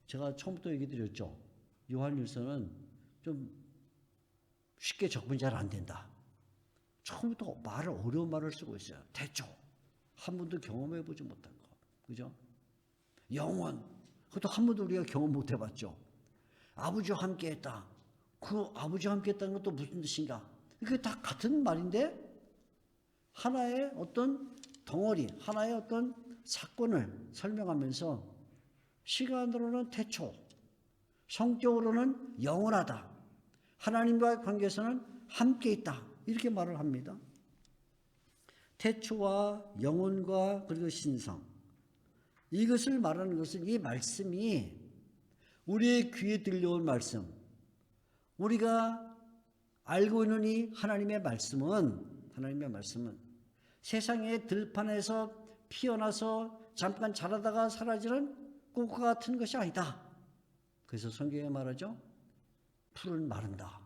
제가 처음부터 얘기 드렸죠. 요한일서는 좀 쉽게 적응이 잘 안 된다. 처음부터 어려운 말을 쓰고 있어요. 태초. 한 번도 경험해 보지 못한 거. 그죠? 영원. 그것도 한 번도 우리가 경험 못 해봤죠. 아버지와 함께 했다. 그 아버지와 함께 했다는 것도 무슨 뜻인가? 그게 다 같은 말인데 하나의 어떤 덩어리, 하나의 어떤 사건을 설명하면서 시간으로는 태초, 성격으로는 영원하다. 하나님과의 관계에서는 함께 있다. 이렇게 말을 합니다. 태초와 영원과 그리고 신성. 이것을 말하는 것은 이 말씀이 우리의 귀에 들려온 말씀, 우리가 알고 있는 이 하나님의 말씀은 세상의 들판에서 피어나서 잠깐 자라다가 사라지는 꽃과 같은 것이 아니다. 그래서 성경에 말하죠. 풀은 마른다.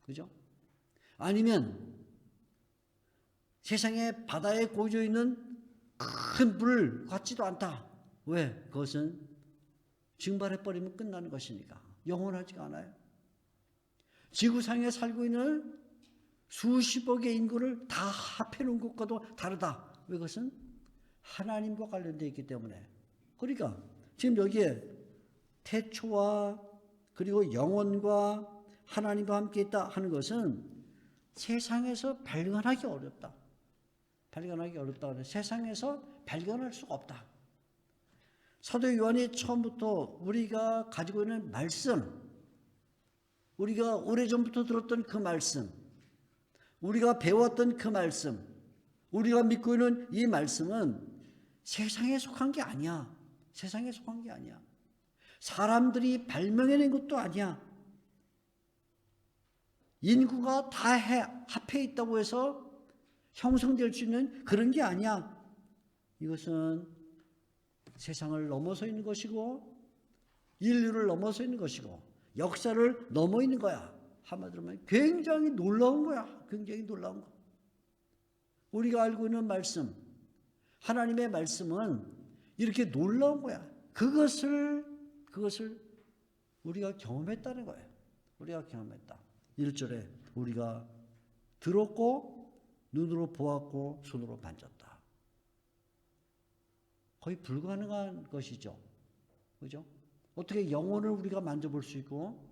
그죠? 아니면 세상의 바다에 고여 있는 큰 물 같지도 않다. 왜? 그것은 증발해버리면 끝나는 것이니까. 영원하지가 않아요. 지구상에 살고 있는 수십억의 인구를 다 합해놓은 것과도 다르다. 왜? 그것은 하나님과 관련되어 있기 때문에. 그러니까 지금 여기에 태초와 그리고 영원과 하나님과 함께 있다 하는 것은 세상에서 발견하기 어렵다. 발견하기 어렵다. 세상에서 발견할 수가 없다. 사도 요한이 처음부터 우리가 가지고 있는 말씀, 우리가 오래전부터 들었던 그 말씀, 우리가 배웠던 그 말씀, 우리가 믿고 있는 이 말씀은 세상에 속한 게 아니야. 세상에 속한 게 아니야. 사람들이 발명해낸 것도 아니야. 인구가 다 합해 있다고 해서 형성될 수 있는 그런 게 아니야. 이것은 세상을 넘어서 있는 것이고 인류를 넘어서 있는 것이고 역사를 넘어 있는 거야. 한마디로 말하면 굉장히 놀라운 거야. 굉장히 놀라운 거. 우리가 알고 있는 말씀, 하나님의 말씀은 이렇게 놀라운 거야. 그것을 우리가 경험했다는 거예요. 우리가 경험했다. 1절에 우리가 들었고 눈으로 보았고 손으로 만졌다. 거의 불가능한 것이죠. 그죠? 어떻게 영혼을 우리가 만져볼 수 있고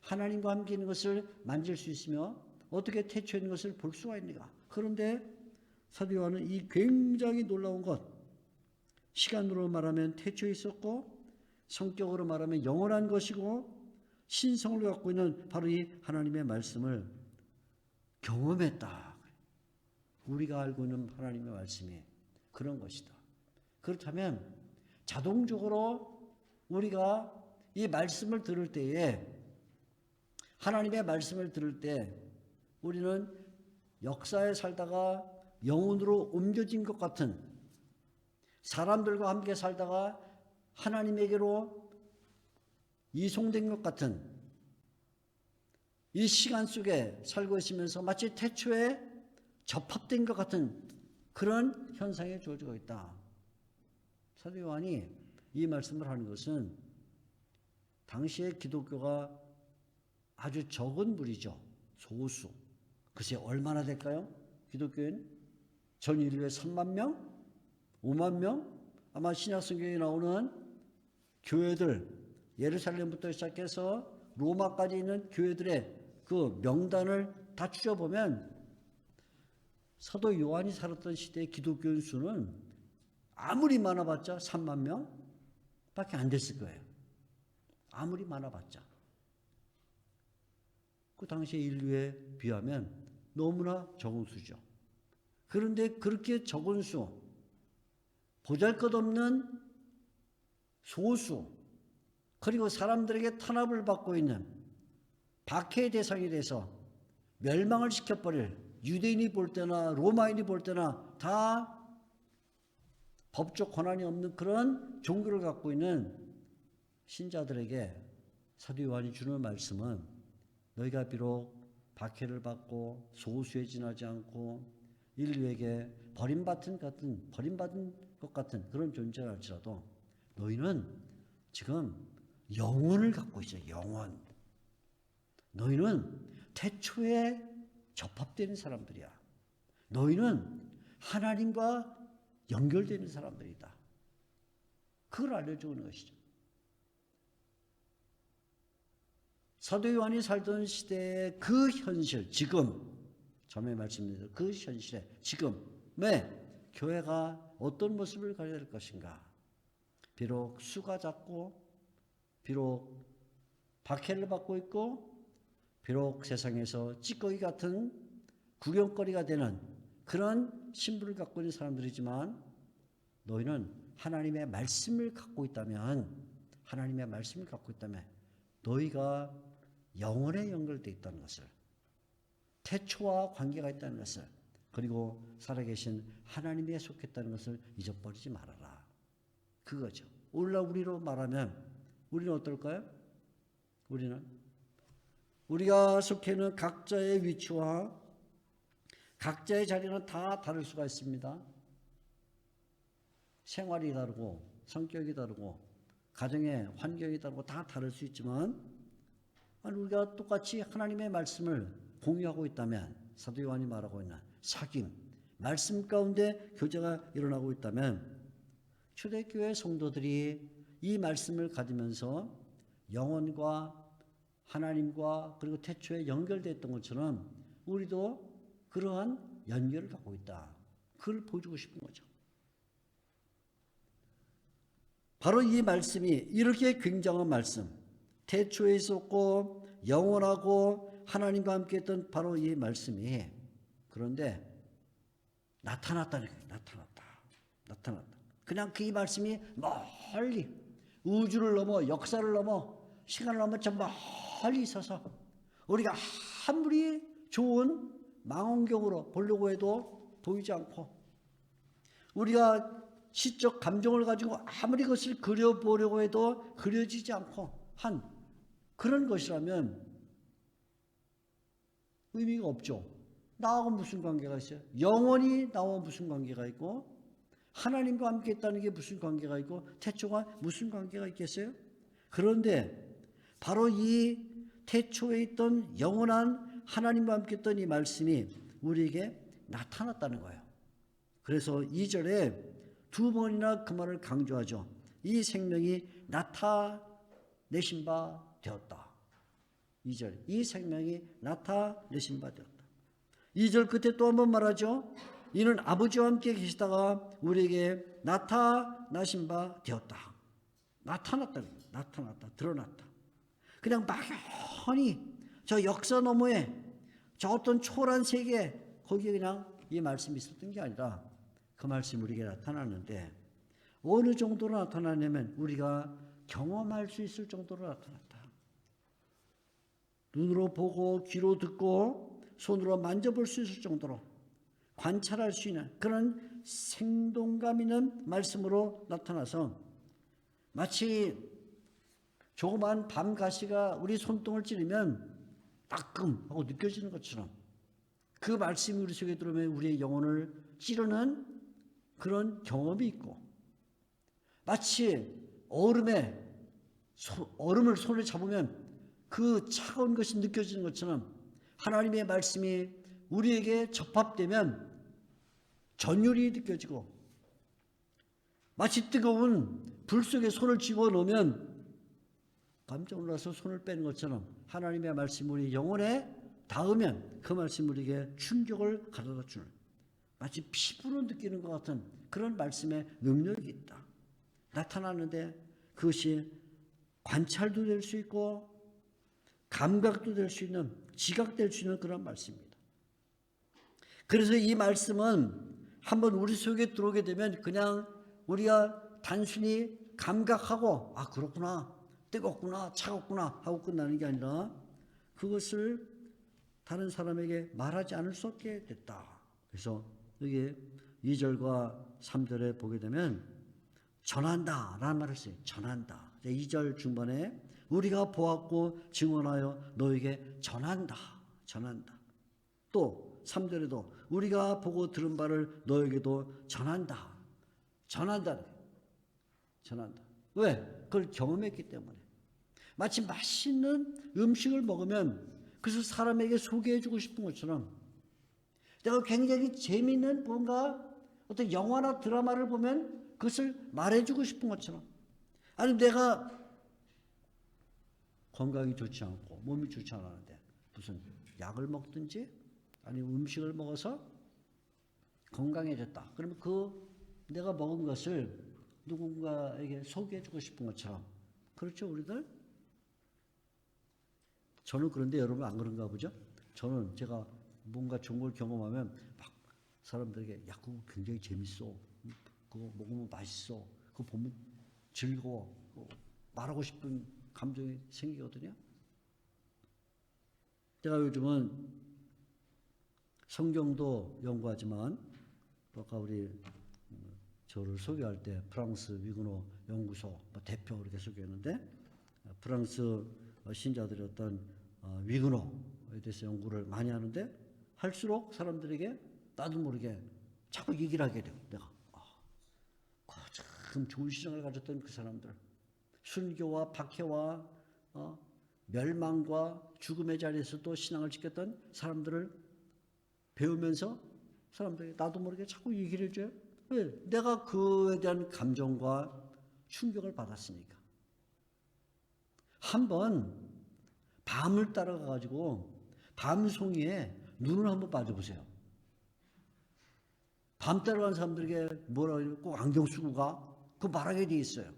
하나님과 함께 있는 것을 만질 수 있으며 어떻게 태초에 있는 것을 볼 수가 있는가. 그런데 사도 요한은 이 굉장히 놀라운 것, 시간으로 말하면 태초에 있었고 성격으로 말하면 영원한 것이고 신성을 갖고 있는 바로 이 하나님의 말씀을 경험했다. 우리가 알고 있는 하나님의 말씀이 그런 것이다. 그렇다면 자동적으로 우리가 이 말씀을 들을 때에 하나님의 말씀을 들을 때 우리는 역사에 살다가 영혼으로 옮겨진 것 같은 사람들과 함께 살다가 하나님에게로 이송된 것 같은 이 시간 속에 살고 있으면서 마치 태초에 접합된 것 같은 그런 현상이 주어지고 있다. 사도 요한이 이 말씀을 하는 것은 당시의 기독교가 아주 적은 무리죠. 소수. 글쎄 얼마나 될까요? 기독교인 전 인류의 3만 명? 5만 명? 아마 신약성경에 나오는 교회들 예루살렘부터 시작해서 로마까지 있는 교회들의 그 명단을 다 추려보면 사도 요한이 살았던 시대의 기독교인 수는 아무리 많아봤자 3만 명 밖에 안 됐을 거예요. 아무리 많아봤자. 그 당시의 인류에 비하면 너무나 적은 수죠. 그런데 그렇게 적은 수, 보잘것없는 소수, 그리고 사람들에게 탄압을 받고 있는 박해의 대상이 돼서 멸망을 시켜버릴 유대인이 볼 때나 로마인이 볼 때나 다 법적 권한이 없는 그런 종교를 갖고 있는 신자들에게 사도 요한이 주는 말씀은 너희가 비록 박해를 받고 소수에 지나지 않고 인류에게 버림받은 것 같은 그런 존재라 할지라도 너희는 지금 영혼을 갖고 있어요. 영혼. 너희는 태초에 접합되는 사람들이야. 너희는 하나님과 연결되는 사람들이다. 그걸 알려주는 것이죠. 사도 요한이 살던 시대의 그 현실, 지금 처음에 말씀드린 그 현실에 지금의 교회가 어떤 모습을 가져야 될 것인가. 비록 수가 작고 비록 박해를 받고 있고 비록 세상에서 찌꺼기 같은 구경거리가 되는 그런 신분을 갖고 있는 사람들이지만 너희는 하나님의 말씀을 갖고 있다면 너희가 영혼에 연결되어 있다는 것을 태초와 관계가 있다는 것을 그리고 살아계신 하나님에 속했다는 것을 잊어버리지 말아라. 그거죠. 오늘날 우리로 말하면 우리는 어떨까요? 우리가 속해 있는 각자의 위치와 각자의 자리는 다 다를 수가 있습니다. 생활이 다르고 성격이 다르고 가정의 환경이 다르고 다 다를 수 있지만 우리가 똑같이 하나님의 말씀을 공유하고 있다면 사도 요한이 말하고 있는 사귐, 말씀 가운데 교제가 일어나고 있다면 초대교회 성도들이 이 말씀을 가지면서 영혼과 하나님과 그리고 태초에 연결됐던 것처럼 우리도 그러한 연결을 갖고 있다. 그걸 보여주고 싶은 거죠. 바로 이 말씀이 이렇게 굉장한 말씀, 태초에 있었고 영원하고 하나님과 함께했던 바로 이 말씀이 그런데 나타났다는 거예요. 나타났다. 그냥 그 이 말씀이 멀리 우주를 넘어 역사를 넘어 시간을 넘어 저 멀리 있어서 우리가 아무리 좋은 망원경으로 보려고 해도 보이지 않고 우리가 시적 감정을 가지고 아무리 그것을 그려보려고 해도 그려지지 않고 한 그런 것이라면 의미가 없죠. 나하고 무슨 관계가 있어요? 영원히 나와 무슨 관계가 있고 하나님과 함께 있다는 게 무슨 관계가 있고 태초가 무슨 관계가 있겠어요? 그런데 바로 이 태초에 있던 영원한 하나님과 함께 있던 이 말씀이 우리에게 나타났다는 거예요. 그래서 2절에 두 번이나 그 말을 강조하죠. 이 생명이 나타내신 바 되었다. 2절 이 생명이 나타내신 바 되었다. 2절 끝에 또 한 번 말하죠. 이는 아버지와 함께 계시다가 우리에게 나타나신 바 되었다. 나타났다. 드러났다. 그냥 막연히 저 역사 너머에 저 어떤 초월한 세계 거기에 그냥 이 말씀이 있었던 게 아니라 그 말씀이 우리에게 나타났는데 어느 정도로 나타나냐면 우리가 경험할 수 있을 정도로 나타났다. 눈으로 보고 귀로 듣고 손으로 만져볼 수 있을 정도로 관찰할 수 있는 그런 생동감 있는 말씀으로 나타나서 마치 조그만 밤가시가 우리 손등을 찌르면 따끔하고 느껴지는 것처럼 그 말씀이 우리 속에 들어오면 우리의 영혼을 찌르는 그런 경험이 있고 마치 얼음을 손에 잡으면 그 차가운 것이 느껴지는 것처럼 하나님의 말씀이 우리에게 접합되면 전율이 느껴지고 마치 뜨거운 불 속에 손을 집어넣으면 깜짝 놀라서 손을 빼는 것처럼 하나님의 말씀이 우리 영혼에 닿으면 그 말씀이 우리에게 충격을 가져다 주는 마치 피부로 느끼는 것 같은 그런 말씀의 능력이 있다. 나타나는데 그것이 관찰도 될 수 있고 감각도 될 수 있는 지각될 수 있는 그런 말씀입니다. 그래서 이 말씀은 한번 우리 속에 들어오게 되면 그냥 우리가 단순히 감각하고 아 그렇구나 뜨겁구나 차갑구나 하고 끝나는 게 아니라 그것을 다른 사람에게 말하지 않을 수 없게 됐다. 그래서 여기 2절과 3절에 보게 되면 전한다 라는 말을 써요. 전한다. 2절 중반에 우리가 보았고 증언하여 너에게 전한다. 또 3절에도 우리가 보고 들은 바를 너에게도 전한다. 왜? 그걸 경험했기 때문에. 마치 맛있는 음식을 먹으면 그것을 사람에게 소개해주고 싶은 것처럼 내가 굉장히 재미있는 뭔가 어떤 영화나 드라마를 보면 그것을 말해주고 싶은 것처럼 아니 내가 건강이 좋지 않고 몸이 좋지 않았는데 무슨 약을 먹든지 아니면 음식을 먹어서 건강해졌다. 그러면 그 내가 먹은 것을 누군가에게 소개해주고 싶은 것처럼 그렇죠 우리들? 저는 그런데 여러분 안 그런가 보죠? 저는 제가 뭔가 좋은 걸 경험하면 막 사람들에게 야 그거 굉장히 재밌어. 그거 먹으면 맛있어. 그거 보면 즐거워. 말하고 싶은 감정이 생기거든요. 제가 요즘은 성경도 연구하지만 아까 우리 저를 소개할 때 프랑스 위그노 연구소 대표 이렇게 소개했는데 프랑스 신자들이 어떤 위그노에 대해서 연구를 많이 하는데 할수록 사람들에게 나도 모르게 자꾸 얘기를 하게 돼요. 내가 참 좋은 신앙을 가졌던 그 사람들 순교와 박해와 멸망과 죽음의 자리에서도 신앙을 지켰던 사람들을 배우면서 사람들이 나도 모르게 자꾸 얘기를 해줘요. 왜? 내가 그에 대한 감정과 충격을 받았으니까. 한번 밤을 따라가가지고 밤송이에 눈을 한번 빠져보세요. 밤 따라가는 사람들에게 뭐라 그래요? 꼭 안경 쓰고 가? 그거 말하게 돼 있어요.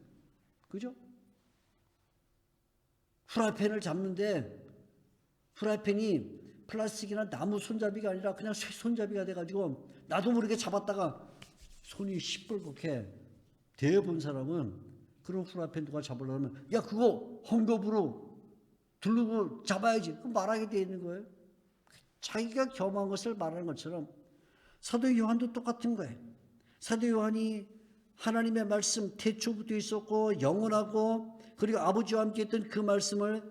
그죠? 프라이팬을 잡는데 프라이팬이 플라스틱이나 나무 손잡이가 아니라 그냥 쇠 손잡이가 돼가지고 나도 모르게 잡았다가 손이 시뻘겋게 대본 사람은 그런 프라이팬 누가 잡으려면 야 그거 헝겊으로 두르고 잡아야지. 그 말하게 돼 있는 거예요. 자기가 경험한 것을 말하는 것처럼 사도 요한도 똑같은 거예요. 사도 요한이 하나님의 말씀 태초부터 있었고 영원하고 그리고 아버지와 함께 했던 그 말씀을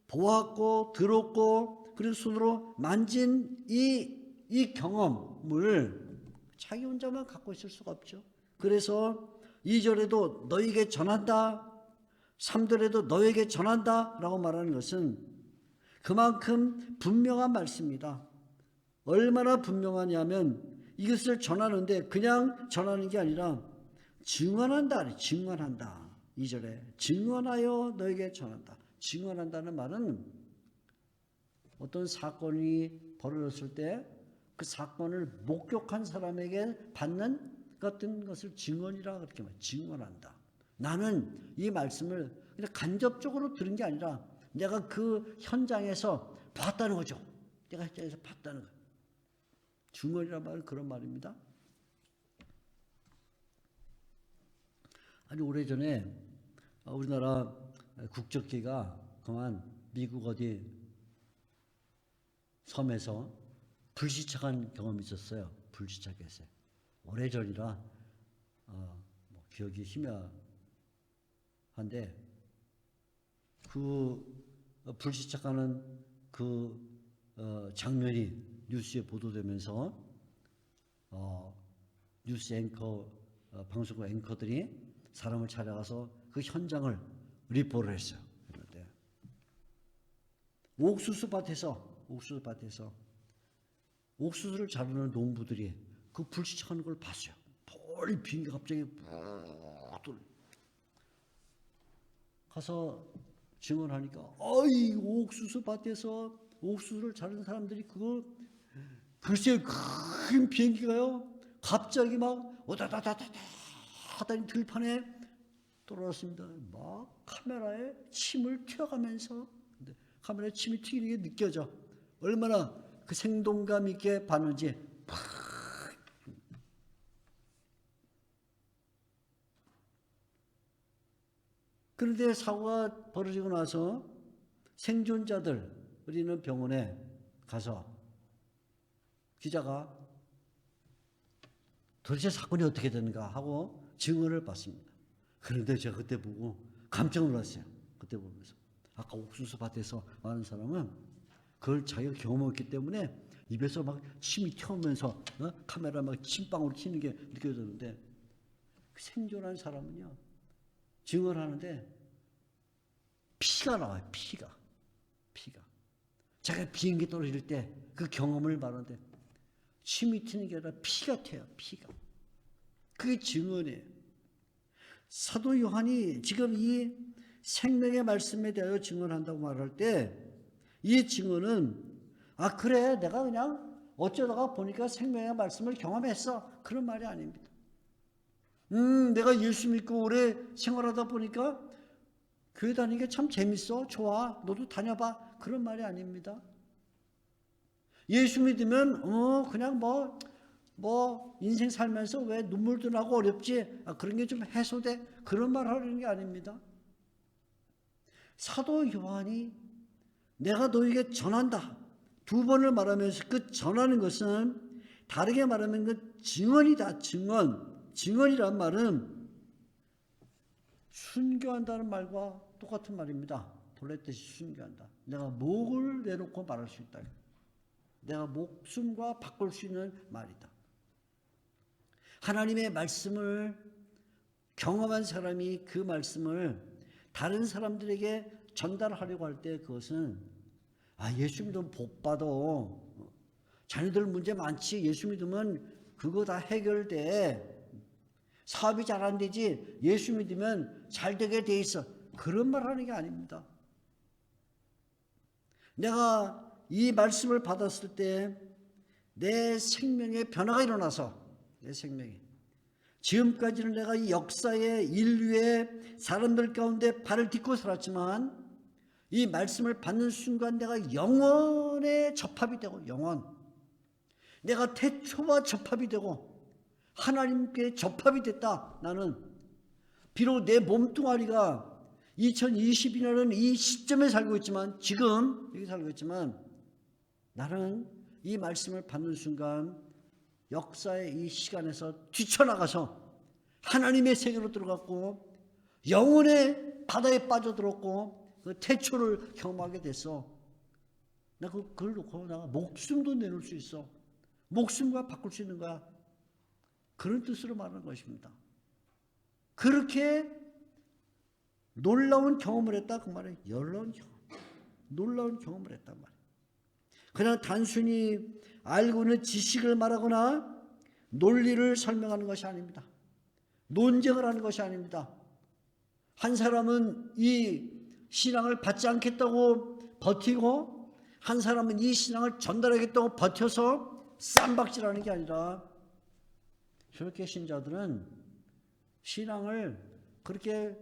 보았고 들었고 그리고 손으로 만진 이 경험을 자기 혼자만 갖고 있을 수가 없죠. 그래서 2절에도 너에게 전한다, 3절에도 너에게 전한다 라고 말하는 것은 그만큼 분명한 말씀입니다. 얼마나 분명하냐면 이것을 전하는데 그냥 전하는 게 아니라 증언한다. 증언한다. 2절에 증언하여 너에게 전한다. 증언한다는 말은 어떤 사건이 벌어졌을 때 그 사건을 목격한 사람에게 받는 같은 것을 증언이라 그렇게 말해요. 증언한다. 나는 이 말씀을 그냥 간접적으로 들은 게 아니라 내가 그 현장에서 봤다는 거죠. 내가 현장에서 봤다는 거예요. 증언이란 말은 그런 말입니다. 아주 오래전에 우리나라 국적기가 그만 미국 어디 섬에서 불시착한 경험이 있었어요. 불시착했어요. 오래전이라 뭐 기억이 희미한데 그 불시착하는 그 장면이 뉴스에 보도되면서 뉴스 앵커 방송국 앵커들이 사람을 찾아가서 그 현장을 리포트를 했어요. 그런데 옥수수밭에서 옥수수를 자르는 농부들이 그 불시착하는 걸 봤어요. 멀리 비행기 갑자기 가서 증언하니까 어이 옥수수밭에서 옥수수를 자르는 사람들이 그거 글쎄 큰 비행기가요 갑자기 막 오다다다다다 하더니 들판에 떨어졌습니다. 막 카메라에 침을 튀어가면서 카메라에 침이 튀기는 게 느껴져. 얼마나 그 생동감 있게 봤는지 팍. 그런데 사고가 벌어지고 나서 생존자들 우리는 병원에 가서 기자가 도대체 사건이 어떻게 되는가 하고 증언을 받습니다. 그런데 제가 그때 보고 깜짝 놀랐어요. 그때 보면서 아까 옥수수 밭에서 많은 사람은 그걸 자기가 경험했기 때문에 입에서 막 침이 튀어오면서 카메라 막 침방울 튀는 게 느껴졌는데 그 생존한 사람은요 증언하는데 피가 나와요. 피가 자기가 비행기 떨어질 때 그 경험을 말하는데 침이 튀는 게 아니라 피가 튀어요. 피가. 그게 증언이에요. 사도 요한이 지금 이 생명의 말씀에 대하여 증언한다고 말할 때 이 증언은 아 그래 내가 그냥 어쩌다가 보니까 생명의 말씀을 경험했어 그런 말이 아닙니다. 내가 예수 믿고 오래 생활하다 보니까 교회 다니는 게 참 재밌어 좋아 너도 다녀봐 그런 말이 아닙니다. 예수 믿으면 그냥 뭐 인생 살면서 왜 눈물도 나고 어렵지 그런 게 좀 해소돼 그런 말 하는 게 아닙니다. 사도 요한이 내가 너에게 전한다 두 번을 말하면서 그 전하는 것은 다르게 말하면 그 증언이다. 증언이란 말은 순교한다는 말과 똑같은 말입니다. 볼레듯이 순교한다. 내가 목을 내놓고 말할 수 있다. 내가 목숨과 바꿀 수 있는 말이다. 하나님의 말씀을 경험한 사람이 그 말씀을 다른 사람들에게 전달하려고 할 때 그것은 예수 믿으면 복 받아. 자녀들 문제 많지. 예수 믿으면 그거 다 해결돼. 사업이 잘 안 되지. 예수 믿으면 잘 되게 돼 있어. 그런 말 하는 게 아닙니다. 내가 이 말씀을 받았을 때 내 생명에 변화가 일어나서 내 생명에 지금까지는 내가 이 역사의 인류의 사람들 가운데 발을 딛고 살았지만 이 말씀을 받는 순간 내가 영원에 접합이 되고 영원 내가 태초와 접합이 되고 하나님께 접합이 됐다. 나는 비록 내 몸뚱아리가 2022년은 이 시점에 살고 있지만 지금 여기 살고 있지만 나는 이 말씀을 받는 순간 역사의 이 시간에서 뛰쳐나가서 하나님의 세계로 들어갔고 영혼의 바다에 빠져들었고 그 태초를 경험하게 됐어. 나 그걸 놓고 내가 목숨도 내놓을 수 있어. 목숨과 바꿀 수 있는 거야. 그런 뜻으로 말하는 것입니다. 그렇게 놀라운 경험을 했다 그 말이에요. 놀라운 경험을 했단 말이에요. 그냥 단순히 알고 있는 지식을 말하거나 논리를 설명하는 것이 아닙니다. 논쟁을 하는 것이 아닙니다. 한 사람은 이 신앙을 받지 않겠다고 버티고 한 사람은 이 신앙을 전달하겠다고 버텨서 쌈박질하는 게 아니라 저렇게 신자들은 신앙을 그렇게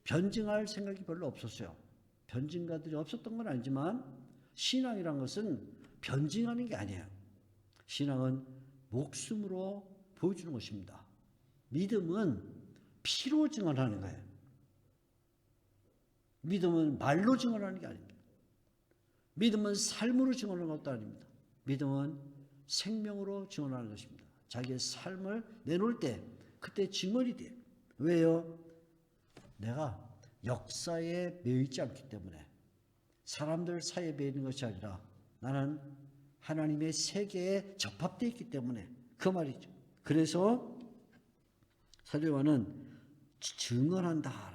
변증할 생각이 별로 없었어요. 변증가들이 없었던 건 아니지만 신앙이란 것은 변증하는 게 아니에요. 신앙은 목숨으로 보여주는 것입니다. 믿음은 피로 증언하는 거예요. 믿음은 말로 증언하는 게 아닙니다. 믿음은 삶으로 증언하는 것도 아닙니다. 믿음은 생명으로 증언하는 것입니다. 자기의 삶을 내놓을 때 그때 증언이 돼요. 왜요? 내가 역사에 매이지 않기 때문에 사람들 사이에 매이는 것이 아니라 나는 하나님의 세계에 접합되어 있기 때문에 그 말이죠. 그래서 사도 요한은 증언한다.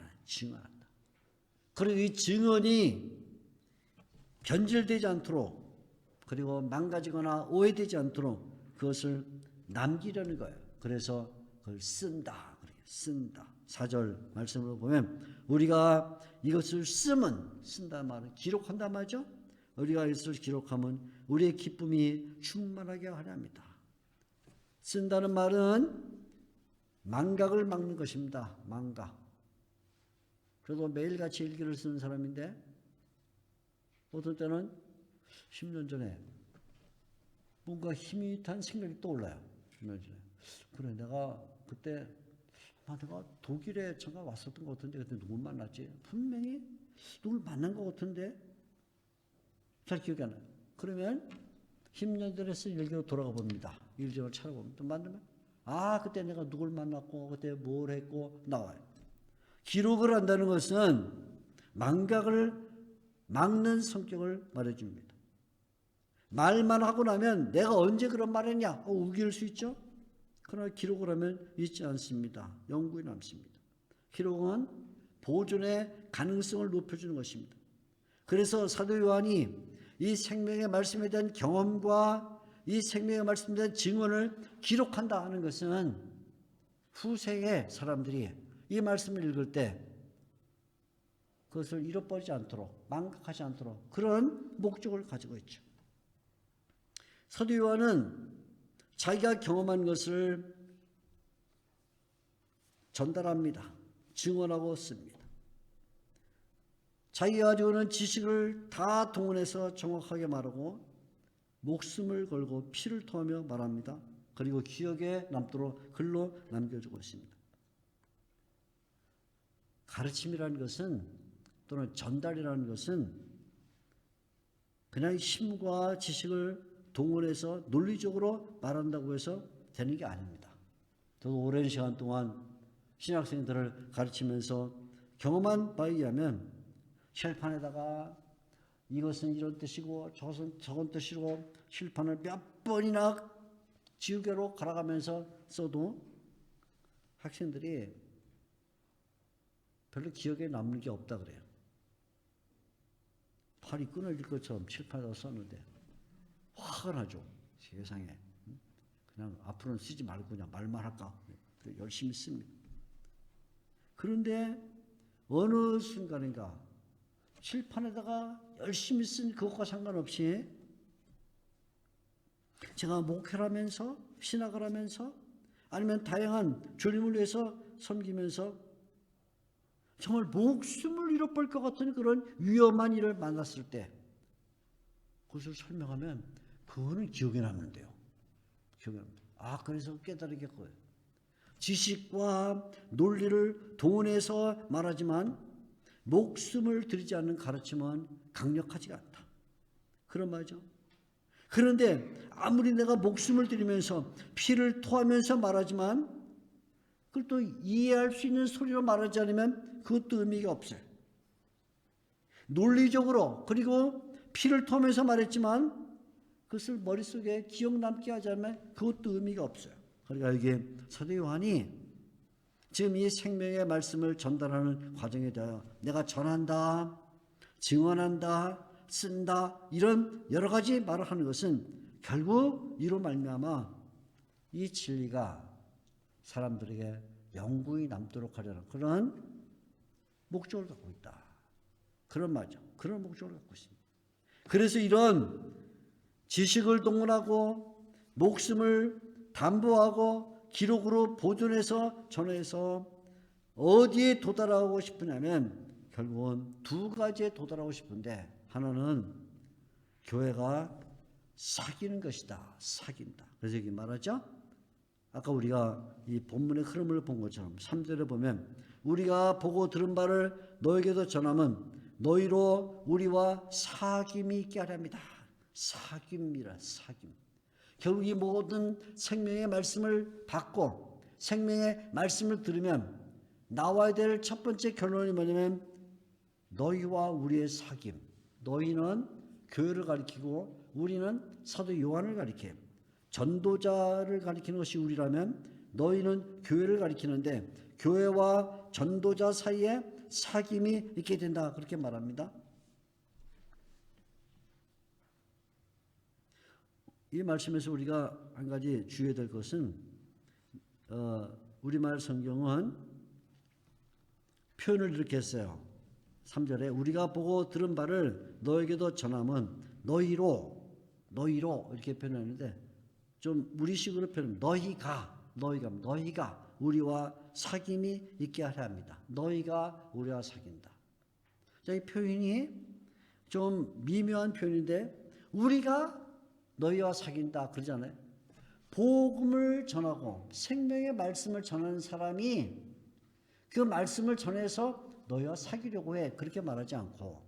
그리고 이 증언이 변질되지 않도록 그리고 망가지거나 오해되지 않도록 그것을 남기려는 거예요. 그래서 그걸 쓴다. 4절 말씀으로 보면 우리가 이것을 쓴다는 말은 기록한단 말이죠. 우리가 이것을 기록하면 우리의 기쁨이 충만하게 하려 합니다. 쓴다는 말은 망각을 막는 것입니다. 망각. 그래도 매일같이 일기를 쓰는 사람인데 어떤 때는 10년 전에 뭔가 희밋한 생각이 떠올라요. 10년 전에. 그래 내가 그때 내가 독일에 잠깐 왔었던 것 같은데 그때 누굴 만났지? 분명히 누굴 만난 것 같은데 잘 기억이 안 나요. 그러면 10년 전에 쓴 일기로 돌아가 봅니다. 일기를 찾아봅니다. 만들면 그때 내가 누굴 만났고 그때 뭘 했고 나와요. 기록을 한다는 것은 망각을 막는 성격을 말해줍니다. 말만 하고 나면 내가 언제 그런 말 했냐? 우길 수 있죠? 그러나 기록을 하면 잊지 않습니다. 영구히 남습니다. 기록은 보존의 가능성을 높여주는 것입니다. 그래서 사도 요한이 이 생명의 말씀에 대한 경험과 이 생명의 말씀에 대한 증언을 기록한다 하는 것은 후세의 사람들이 이 말씀을 읽을 때 그것을 잃어버리지 않도록 망각하지 않도록 그런 목적을 가지고 있죠. 사도 요한은 자기가 경험한 것을 전달합니다. 증언하고 씁니다. 자기가 가지고 있는 지식을 다 동원해서 정확하게 말하고 목숨을 걸고 피를 토하며 말합니다. 그리고 기억에 남도록 글로 남겨주고 있습니다. 가르침이라는 것은 또는 전달이라는 것은 그냥 힘과 지식을 동원해서 논리적으로 말한다고 해서 되는 게 아닙니다. 저도 오랜 시간 동안 신학생들을 가르치면서 경험한 바에 의하면 칠판에다가 이것은 이런 뜻이고 저것은 저건 뜻이고 칠판을 몇 번이나 지우개로 갈아가면서 써도 학생들이 별로 기억에 남는 게 없다 그래요. 팔이 끊어질 것처럼 칠판에다 썼는데 화가 나죠. 세상에 그냥 앞으로는 쓰지 말고 그냥 말만 할까? 열심히 씁니다. 그런데 어느 순간인가 칠판에다가 열심히 쓴 그것과 상관없이 제가 목회를 하면서 신학을 하면서 아니면 다양한 주님을 위해서 섬기면서 정말 목숨을 잃어버릴 것 같은 그런 위험한 일을 만났을 때 그것을 설명하면 그거는 기억에 남는데요. 기억에 남는다. 아, 그래서 깨달으겠고요. 지식과 논리를 동원해서 말하지만 목숨을 들이지 않는 가르침은 강력하지가 않다. 그런 말이죠. 그런데 아무리 내가 목숨을 들이면서 피를 토하면서 말하지만 그걸 또 이해할 수 있는 소리로 말하지 않으면 그것도 의미가 없어요. 논리적으로 그리고 피를 토하면서 말했지만 그것을 머릿속에 기억 남게 하지 않으면 그것도 의미가 없어요. 그러니까 이게 사도 요한이 지금 이 생명의 말씀을 전달하는 과정에 대하여 내가 전한다, 증언한다, 쓴다 이런 여러 가지 말을 하는 것은 결국 이로 말미암아 이 진리가 사람들에게 영구히 남도록 하려는 그런 목적을 갖고 있다. 그런 말이죠. 그런 목적을 갖고 있습니다. 그래서 이런 지식을 동원하고 목숨을 담보하고 기록으로 보존해서 전해서 어디에 도달하고 싶으냐면 결국은 두 가지에 도달하고 싶은데 하나는 교회가 사귀는 것이다. 사귄다. 그래서 여기 말하죠. 아까 우리가 이 본문의 흐름을 본 것처럼 3절에 보면 우리가 보고 들은 바를 너에게도 전함은 너희로 우리와 사귐이 있게 하려 합니다. 사귐이라 사귐. 결국 이 모든 생명의 말씀을 받고 생명의 말씀을 들으면 나와야 될 첫 번째 결론이 뭐냐면 너희와 우리의 사귐. 너희는 교회를 가리키고 우리는 사도 요한을 가리켜요. 전도자를 가리키는 것이 우리라면 너희는 교회를 가리키는데 교회와 전도자 사이에 사귐이 있게 된다. 그렇게 말합니다. 이 말씀에서 우리가 한 가지 주의해야 될 것은 우리말 성경은 표현을 이렇게 했어요. 3절에 우리가 보고 들은 바를 너에게도 전함은 너희로 이렇게 표현했는데 좀 우리식으로 표현하면 너희가 우리와 사귐이 있게 하려 합니다. 너희가 우리와 사귄다. 자, 이 표현이 좀 미묘한 표현인데 우리가 너희와 사귄다 그러잖아요. 복음을 전하고 생명의 말씀을 전하는 사람이 그 말씀을 전해서 너희와 사귀려고 해. 그렇게 말하지 않고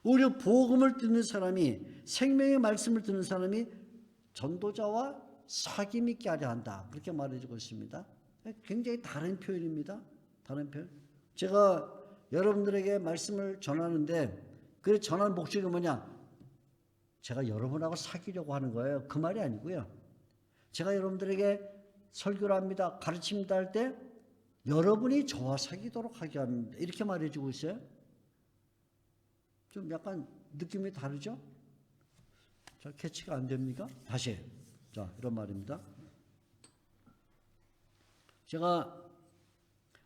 오히려 복음을 듣는 사람이 생명의 말씀을 듣는 사람이 전도자와 사귐 있게 하려 한다. 그렇게 말해주고 있습니다. 굉장히 다른 표현입니다. 다른 표현. 제가 여러분들에게 말씀을 전하는데 그 전하는 목적이 뭐냐? 제가 여러분하고 사귀려고 하는 거예요. 그 말이 아니고요. 제가 여러분들에게 설교를 합니다. 가르칩니다 할 때 여러분이 저와 사귀도록 하게 합니다. 이렇게 말해주고 있어요. 좀 약간 느낌이 다르죠? 자, 캐치가 안 됩니까? 다시. 자, 이런 말입니다. 제가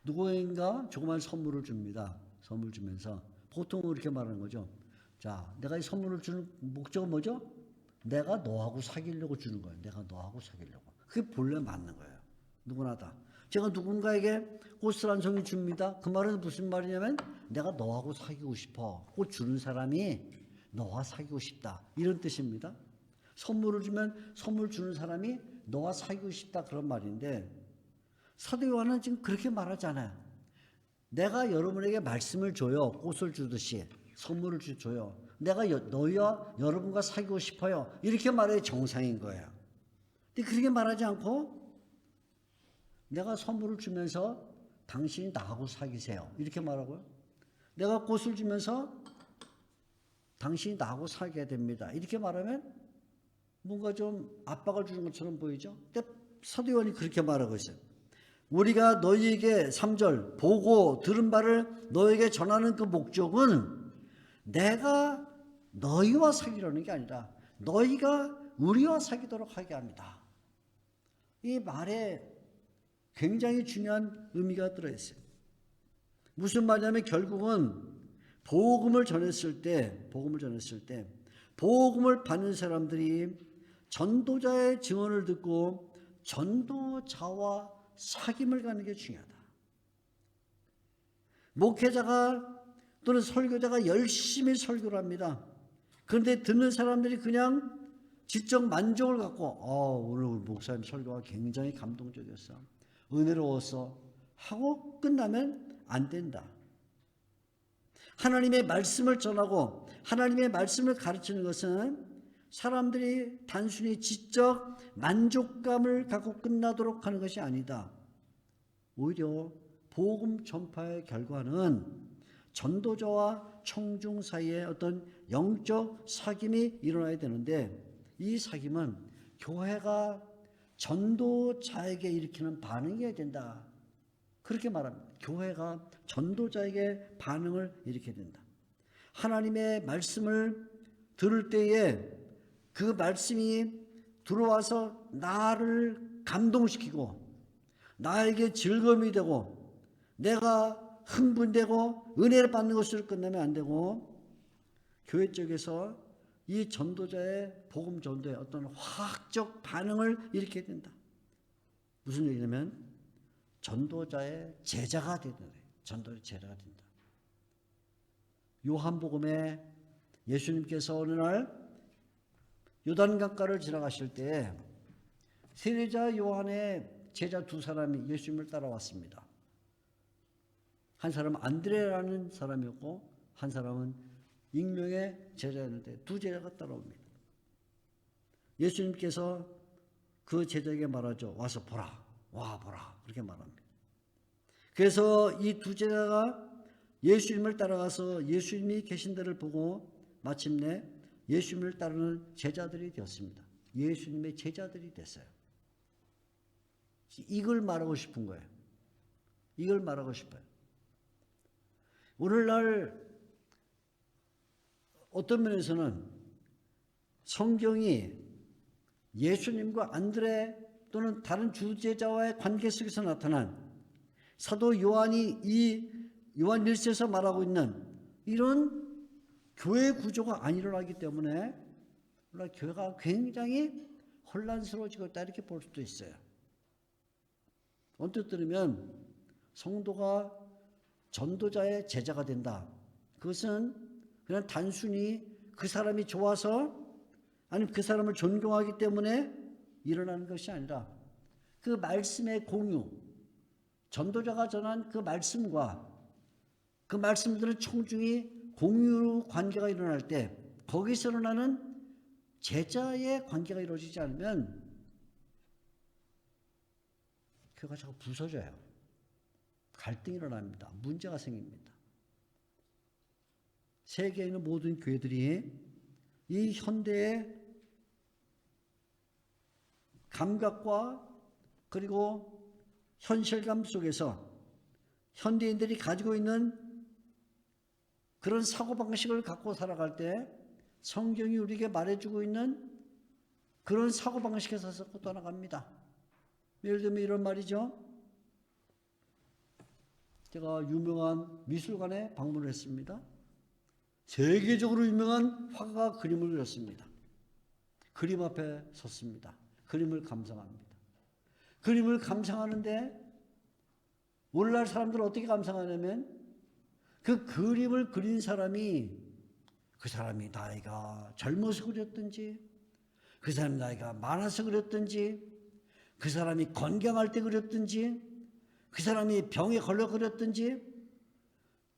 누구인가 조그만 선물을 줍니다. 선물 주면서 보통 이렇게 말하는 거죠. 자, 내가 이 선물을 주는 목적은 뭐죠? 내가 너하고 사귀려고 주는 거예요. 내가 너하고 사귀려고. 그게 본래 맞는 거예요. 누구나 다. 제가 누군가에게 꽃을 한 송이 줍니다. 그 말은 무슨 말이냐면 내가 너하고 사귀고 싶어. 꽃 주는 사람이 너와 사귀고 싶다. 이런 뜻입니다. 선물을 주면 선물 주는 사람이 너와 사귀고 싶다. 그런 말인데 사도 요한은 지금 그렇게 말하잖아요. 내가 여러분에게 말씀을 줘요. 꽃을 주듯이 선물을 줘요. 내가 너희와 여러분과 사귀고 싶어요. 이렇게 말해야 정상인 거예요. 근데 그렇게 말하지 않고 내가 선물을 주면서 당신이 나하고 사귀세요. 이렇게 말하고요. 내가 꽃을 주면서 당신이 나하고 사귀어야 됩니다. 이렇게 말하면 뭔가 좀 압박을 주는 것처럼 보이죠. 근데 사도 요한이 그렇게 말하고 있어요. 우리가 너희에게 3절 보고 들은 바를 너에게 전하는 그 목적은 내가 너희와 사귀려는 게 아니라 너희가 우리와 사귀도록 하게 합니다. 이 말에 굉장히 중요한 의미가 들어있어요. 무슨 말이냐면 결국은 복음을 전했을 때 복음을 받는 사람들이 전도자의 증언을 듣고 전도자와 사귐을 갖는 게 중요하다. 목회자가 또는 설교자가 열심히 설교를 합니다. 그런데 듣는 사람들이 그냥 지적 만족을 갖고 오늘 목사님 설교가 굉장히 감동적이었어, 은혜로웠어 하고 끝나면 안 된다. 하나님의 말씀을 전하고 하나님의 말씀을 가르치는 것은 사람들이 단순히 지적 만족감을 갖고 끝나도록 하는 것이 아니다. 오히려 복음 전파의 결과는 전도자와 청중 사이에 어떤 영적 사귐이 일어나야 되는데, 이 사귐은 교회가 전도자에게 일으키는 반응이어야 된다. 그렇게 말합니다. 교회가 전도자에게 반응을 일으켜야 된다. 하나님의 말씀을 들을 때에 그 말씀이 들어와서 나를 감동시키고 나에게 즐거움이 되고 내가 흥분되고 은혜를 받는 것으로 끝나면 안 되고, 교회 쪽에서 이 전도자의 복음 전도에 어떤 화학적 반응을 일으켜야 된다. 무슨 얘기냐면 전도자의 제자가 되는 거예요. 전도의 제자가 된다. 요한복음에 예수님께서 어느 날 요단강가를 지나가실 때 세례자 요한의 제자 두 사람이 예수님을 따라왔습니다. 한 사람은 안드레라는 사람이었고 한 사람은 익명의 제자였는데 두 제자가 따라옵니다. 예수님께서 그 제자에게 말하죠. 와서 보라, 와 보라, 그렇게 말합니다. 그래서 이 두 제자가 예수님을 따라가서 예수님이 계신 데를 보고 마침내 예수님을 따르는 제자들이 되었습니다. 예수님의 제자들이 됐어요. 이걸 말하고 싶은 거예요. 이걸 말하고 싶어요. 오늘날 어떤 면에서는 성경이 예수님과 안드레 또는 다른 주제자와의 관계 속에서 나타난 사도 요한이 이 요한 1서에서 말하고 있는 이런 교회 구조가 안 일어나기 때문에 교회가 굉장히 혼란스러워지고 있다, 이렇게 볼 수도 있어요. 언뜻 들으면 성도가 전도자의 제자가 된다. 그것은 그냥 단순히 그 사람이 좋아서 아니면 그 사람을 존경하기 때문에 일어나는 것이 아니라 그 말씀의 공유, 전도자가 전한 그 말씀과 그 말씀들은 청중이 공유 관계가 일어날 때 거기서 일어나는 제자의 관계가 이루어지지 않으면 교회가 자꾸 부서져요. 갈등이 일어납니다. 문제가 생깁니다. 세계에 있는 모든 교회들이 이 현대의 감각과 그리고 현실감 속에서 현대인들이 가지고 있는 그런 사고방식을 갖고 살아갈 때 성경이 우리에게 말해주고 있는 그런 사고방식에서 떠나갑니다. 예를 들면 이런 말이죠. 제가 유명한 미술관에 방문을 했습니다. 세계적으로 유명한 화가가 그림을 그렸습니다. 그림 앞에 섰습니다. 그림을 감상합니다. 그림을 감상하는데 오늘날 사람들은 어떻게 감상하냐면 그 그림을 그린 사람이 그 사람이 나이가 젊어서 그렸든지 그 사람이 나이가 많아서 그렸든지 그 사람이 건강할 때 그렸든지 그 사람이 병에 걸려 그렸든지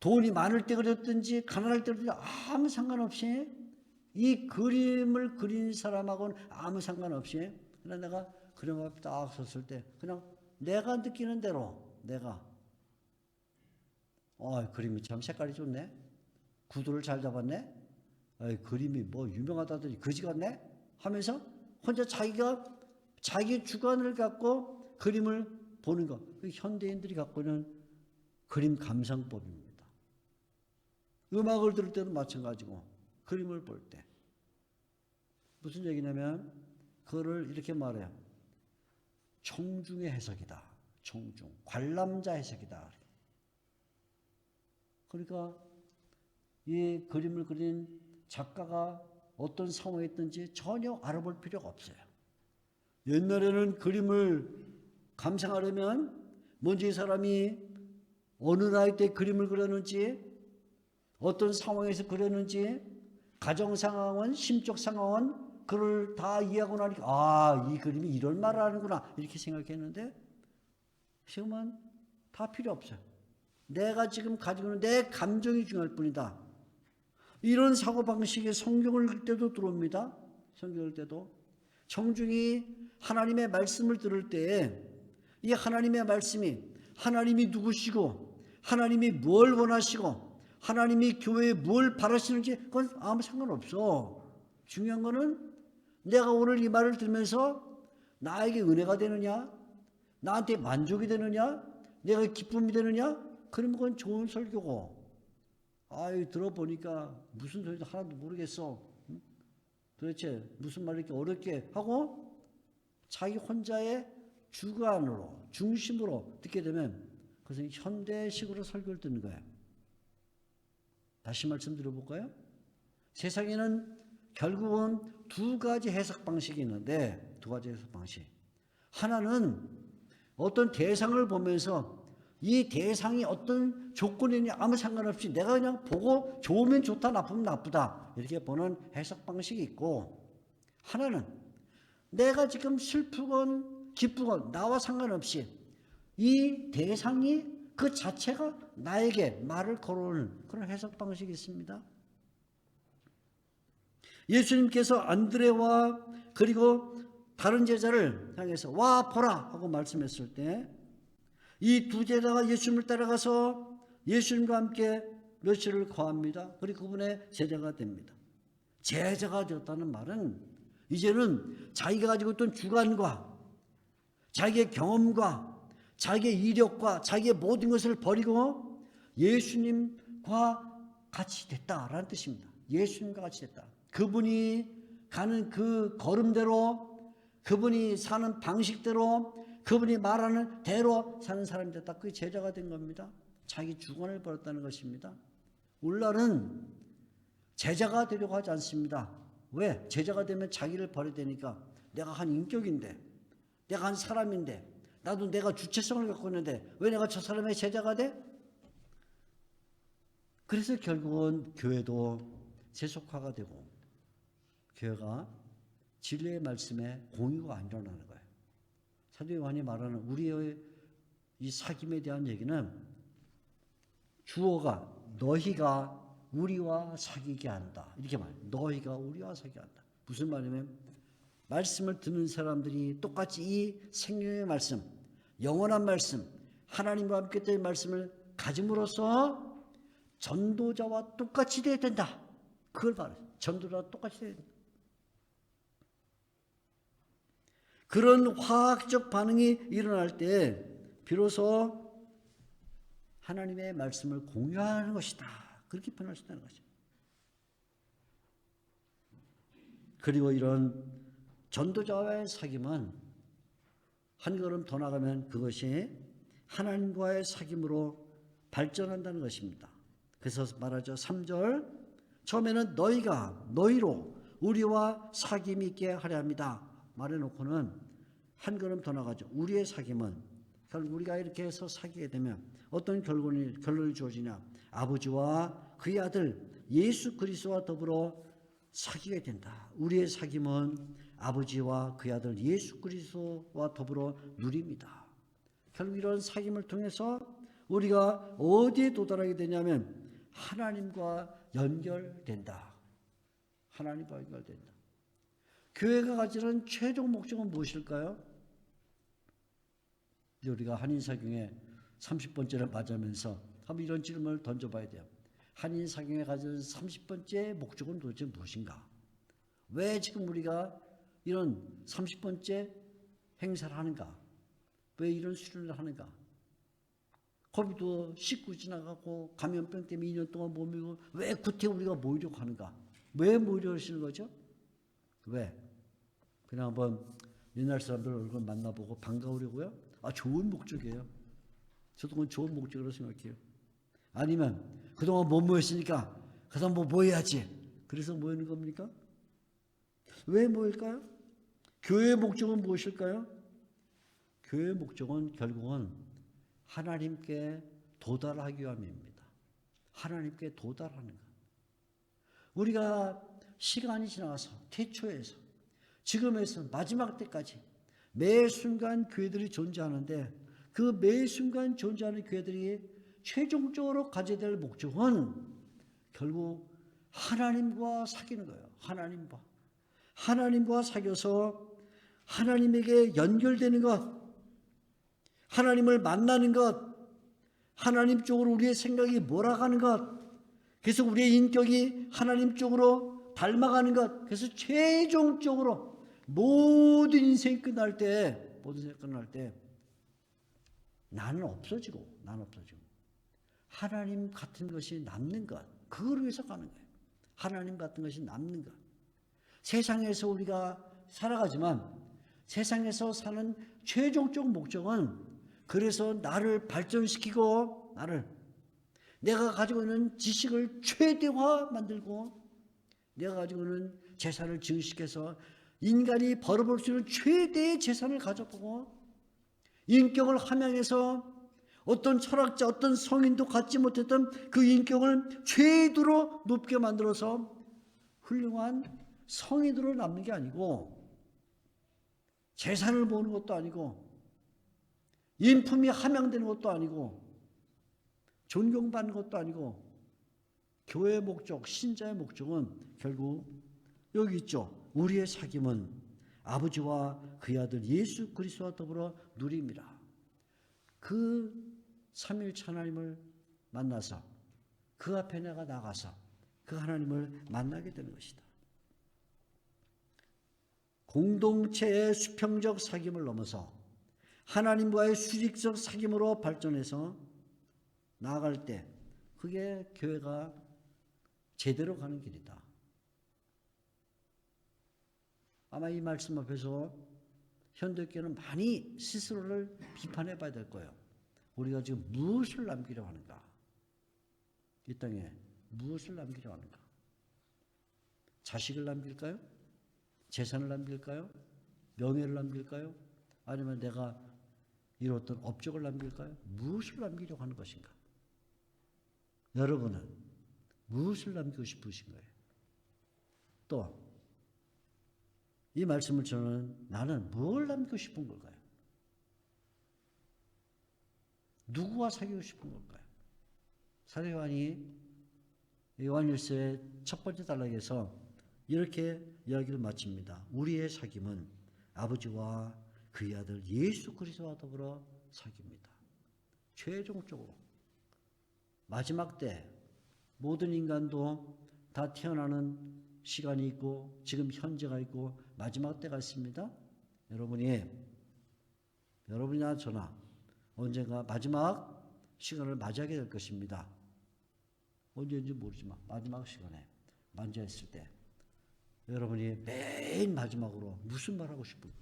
돈이 많을 때 그렸든지 가난할 때 그렸든지 아무 상관없이 이 그림을 그린 사람하고는 아무 상관없이 그냥 내가 그림 앞에 딱 섰을 때 그냥 내가 느끼는 대로 내가 그림이 참 색깔이 좋네, 구도를 잘 잡았네, 그림이 뭐 유명하다더니 거지 같네 하면서 혼자 자기 주관을 갖고 그림을 보는 것, 현대인들이 갖고 있는 그림 감상법입니다. 음악을 들을 때도 마찬가지고 그림을 볼 때 무슨 얘기냐면 그거를 이렇게 말해요. 청중의 해석이다. 청중. 관람자 해석이다. 그러니까 이 그림을 그린 작가가 어떤 상황에 있든지 전혀 알아볼 필요가 없어요. 옛날에는 그림을 감상하려면 먼저 이 사람이 어느 나이 때 그림을 그렸는지, 어떤 상황에서 그렸는지, 가정 상황은, 심적 상황은 그걸 다 이해하고 나니까 아, 이 그림이 이런 말을 하는구나 이렇게 생각했는데 지금은 다 필요 없어요. 내가 지금 가지고 있는 내 감정이 중요할 뿐이다. 이런 사고방식이 성경을 읽을 때도 들어옵니다. 성경을 읽을 때도 청중이 하나님의 말씀을 들을 때에 이 하나님의 말씀이 하나님이 누구시고 하나님이 뭘 원하시고 하나님이 교회에 뭘 바라시는지 그건 아무 상관없어. 중요한 거는 내가 오늘 이 말을 들으면서 나에게 은혜가 되느냐, 나한테 만족이 되느냐, 내가 기쁨이 되느냐, 그러면 그건 좋은 설교고, 아유 들어보니까 무슨 소리도 하나도 모르겠어. 도대체 무슨 말을 이렇게 어렵게 하고 자기 혼자의 주관으로 중심으로 듣게 되면 그것은 현대식으로 설교를 듣는 거예요. 다시 말씀드려볼까요? 세상에는 결국은 두 가지 해석 방식이 있는데, 두 가지 해석 방식. 하나는 어떤 대상을 보면서 이 대상이 어떤 조건이냐 아무 상관없이 내가 그냥 보고 좋으면 좋다, 나쁘면 나쁘다 이렇게 보는 해석 방식이 있고, 하나는 내가 지금 슬프건 기쁘건 나와 상관없이 이 대상이 그 자체가 나에게 말을 걸어오는 그런 해석 방식이 있습니다. 예수님께서 안드레와 그리고 다른 제자를 향해서 와 보라 하고 말씀했을 때 이 두 제자가 예수님을 따라가서 예수님과 함께 며칠을 거합니다. 그리고 그분의 제자가 됩니다. 제자가 되었다는 말은 이제는 자기가 가지고 있던 주관과 자기의 경험과 자기의 이력과 자기의 모든 것을 버리고 예수님과 같이 됐다라는 뜻입니다. 예수님과 같이 됐다. 그분이 가는 그 걸음대로, 그분이 사는 방식대로, 그분이 말하는 대로 사는 사람이 됐다. 그게 제자가 된 겁니다. 자기 주관을 버렸다는 것입니다. 오늘날은 제자가 되려고 하지 않습니다. 왜? 제자가 되면 자기를 버려야 되니까. 내가 한 인격인데, 내가 한 사람인데, 나도 내가 주체성을 갖고 있는데 왜 내가 저 사람의 제자가 돼? 그래서 결국은 교회도 세속화가 되고 교회가 진리의 말씀에 공유가 안 일어나는 거예요. 사도 요한이 말하는 우리의 이 사귐에 대한 얘기는 주어가 너희가 우리와 사귀게 한다. 이렇게 말해요. 너희가 우리와 사귀게 한다. 무슨 말이냐면 말씀을 듣는 사람들이 똑같이 이 생명의 말씀, 영원한 말씀, 하나님과 함께 된 말씀을 가짐으로써 전도자와 똑같이 되어야 된다. 그걸 말해요. 전도자와 똑같이 되어야 된다. 그런 화학적 반응이 일어날 때 비로소 하나님의 말씀을 공유하는 것이다. 그렇게 표현할 수 있다는 거죠. 그리고 이런 전도자와의 사귐은 한 걸음 더 나가면 그것이 하나님과의 사귐으로 발전한다는 것입니다. 그래서 말하죠. 3절 처음에는 너희가 너희로 우리와 사귐이 있게 하려 합니다. 말해놓고는 한 걸음 더 나가죠. 우리의 사귐은 결국 우리가 이렇게 해서 사귀게 되면 어떤 결론이 주어지냐. 아버지와 그의 아들 예수 그리스도와 더불어 사귀게 된다. 우리의 사귐은 아버지와 그의 아들 예수 그리스도와 더불어 누립니다. 결국 이런 사귐을 통해서 우리가 어디에 도달하게 되냐면 하나님과 연결된다. 하나님과 연결된다. 교회가 가지는 최종 목적은 무엇일까요? 우리가 한인사경에 30번째를 맞으면서 한번 이런 질문을 던져봐야 돼요. 한인사경에 가지는 30번째 목적은 도대체 무엇인가? 왜 지금 우리가 이런 30번째 행사를 하는가? 왜 이런 수련을 하는가? 코비드19 지나가고 감염병 때문에 2년 동안 못 모이고 왜 구태 우리가 모이려고 하는가? 왜 모이려고 하시는 거죠? 왜? 그냥 한번 옛날 사람들 얼굴 만나보고 반가우려고요? 좋은 목적이에요. 저도 그건 좋은 목적으로 생각해요. 아니면 그동안 못 모였으니까 그다음 뭐 해야지. 그래서 모이는 겁니까? 왜 모일까요? 교회의 목적은 무엇일까요? 교회의 목적은 결국은 하나님께 도달하기 위함입니다. 하나님께 도달하는 것. 우리가 시간이 지나서 태초에서 지금에서 마지막 때까지 매 순간 교회들이 존재하는데 그 매 순간 존재하는 교회들이 최종적으로 가져야 될 목적은 결국 하나님과 사귀는 거예요. 하나님과 사귀어서 하나님에게 연결되는 것, 하나님을 만나는 것, 하나님 쪽으로 우리의 생각이 몰아가는 것, 그래서 우리의 인격이 하나님 쪽으로 닮아가는 것, 그래서 최종적으로 모든 인생이 끝날 때 나는 없어지고 하나님 같은 것이 남는 것, 그걸 위해서 가는 거예요. 하나님 같은 것이 남는 것. 세상에서 우리가 살아가지만 세상에서 사는 최종적 목적은 그래서 나를 발전시키고 내가 가지고 있는 지식을 최대화 만들고 내가 가지고 있는 재산을 증식해서 인간이 벌어볼 수 있는 최대의 재산을 가져보고 인격을 함양해서 어떤 철학자, 어떤 성인도 갖지 못했던 그 인격을 최대로 높게 만들어서 훌륭한 성인으로 남는 게 아니고 재산을 모으는 것도 아니고 인품이 함양되는 것도 아니고 존경받는 것도 아니고 교회의 목적, 신자의 목적은 결국 여기 있죠. 우리의 사귐은 아버지와 그의 아들 예수 그리스도와 더불어 누림이라. 그 삼위일체 하나님을 만나서 그 앞에 내가 나가서 그 하나님을 만나게 되는 것이다. 공동체의 수평적 사귐을 넘어서 하나님과의 수직적 사귐으로 발전해서 나아갈 때 그게 교회가 제대로 가는 길이다. 아마 이 말씀 앞에서 현대교회는 많이 스스로를 비판해 봐야 될 거예요. 우리가 지금 무엇을 남기려 하는가? 이 땅에 무엇을 남기려 하는가? 자식을 남길까요? 재산을 남길까요? 명예를 남길까요? 아니면 내가 이뤘던 업적을 남길까요? 무엇을 남기려고 하는 것인가? 여러분은 무엇을 남기고 싶으신 거예요? 또 이 말씀을 저는 나는 뭘 남기고 싶은 걸까요? 누구와 사귀고 싶은 걸까요? 사도 요한이 요한일서의 첫 번째 단락에서 이렇게 이야기를 마칩니다. 우리의 사귐은 아버지와 그의 아들 예수 그리스도와 더불어 사귑니다. 최종적으로 마지막 때 모든 인간도 다 태어나는 시간이 있고 지금 현재가 있고 마지막 때가 있습니다. 여러분이나 저나 언젠가 마지막 시간을 맞이하게 될 것입니다. 언제인지 모르지만 마지막 시간에 만져있을 때 여러분이 맨 마지막으로 무슨 말 하고 싶은가?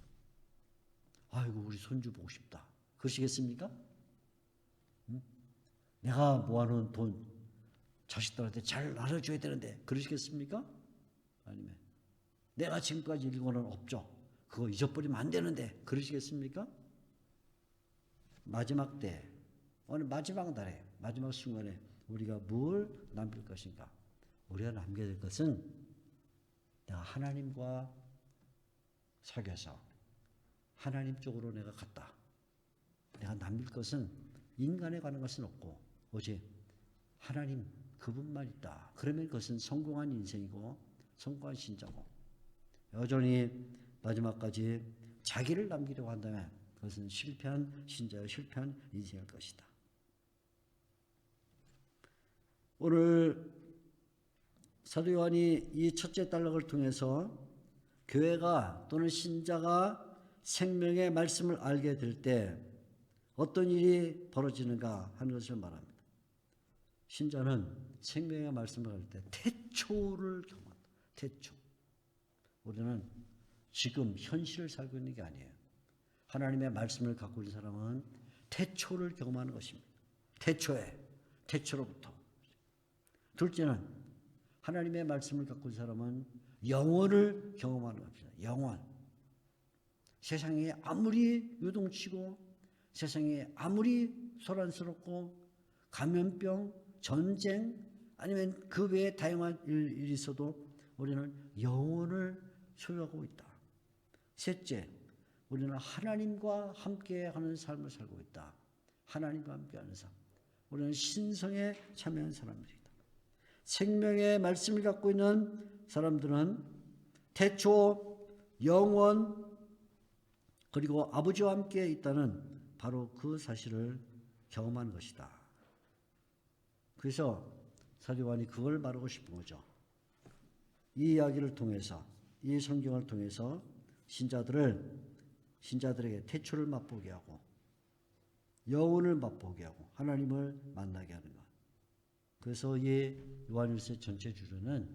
아이고 우리 손주 보고 싶다. 그러시겠습니까? 응? 내가 모아놓은 돈 자식들한테 잘 나눠줘야 되는데 그러시겠습니까? 아니면 내가 지금까지 읽어놓은 업적 그거 잊어버리면 안 되는데 그러시겠습니까? 마지막 때 어느 마지막 날에 마지막 순간에 우리가 뭘 남길 것인가? 우리가 남겨야 될 것은 내가 하나님과 사귀어서 하나님 쪽으로 내가 갔다. 내가 남길 것은 인간에 관한 것은 없고 오직 하나님 그분만 있다. 그러면 그것은 성공한 인생이고 성공한 신자고 여전히 마지막까지 자기를 남기려고 한다면 그것은 실패한 신자의 실패한 인생일 것이다. 오늘 사도 요한이 이 첫째 단락을 통해서 교회가 또는 신자가 생명의 말씀을 알게 될 때 어떤 일이 벌어지는가 하는 것을 말합니다. 신자는 생명의 말씀을 할 때 태초를 경험한다. 태초. 우리는 지금 현실을 살고 있는 게 아니에요. 하나님의 말씀을 갖고 있는 사람은 태초를 경험하는 것입니다. 태초로부터. 둘째는 하나님의 말씀을 갖고 있는 사람은 영원을 경험하는 겁니다. 영원. 세상이 아무리 요동치고 세상이 아무리 소란스럽고 감염병, 전쟁 아니면 그 외에 다양한 일이 있어도 우리는 영원을 소유하고 있다. 셋째, 우리는 하나님과 함께하는 삶을 살고 있다. 하나님과 함께하는 삶. 우리는 신성에 참여한 사람들이다. 생명의 말씀을 갖고 있는 사람들은 태초, 영원, 그리고 아버지와 함께 있다는 바로 그 사실을 경험하는 것이다. 그래서 사도 요한이 그걸 말하고 싶은 거죠. 이 이야기를 통해서, 이 성경을 통해서 신자들에게 태초를 맛보게 하고 영혼을 맛보게 하고 하나님을 만나게 하는 것. 그래서 이 요한일서 전체 주제는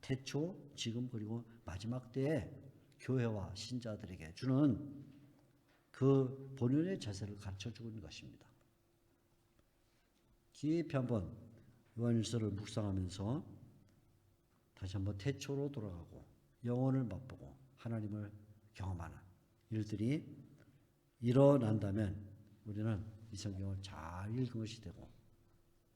태초, 지금 그리고 마지막 때에 교회와 신자들에게 주는 그 본연의 자세를 가르쳐주고 있는 것입니다. 깊이 한번 요한일서를 묵상하면서 다시 한번 태초로 돌아가고 영혼을 맛보고 하나님을 경험하는 일들이 일어난다면 우리는 이 성경을 잘 읽은 것이 되고,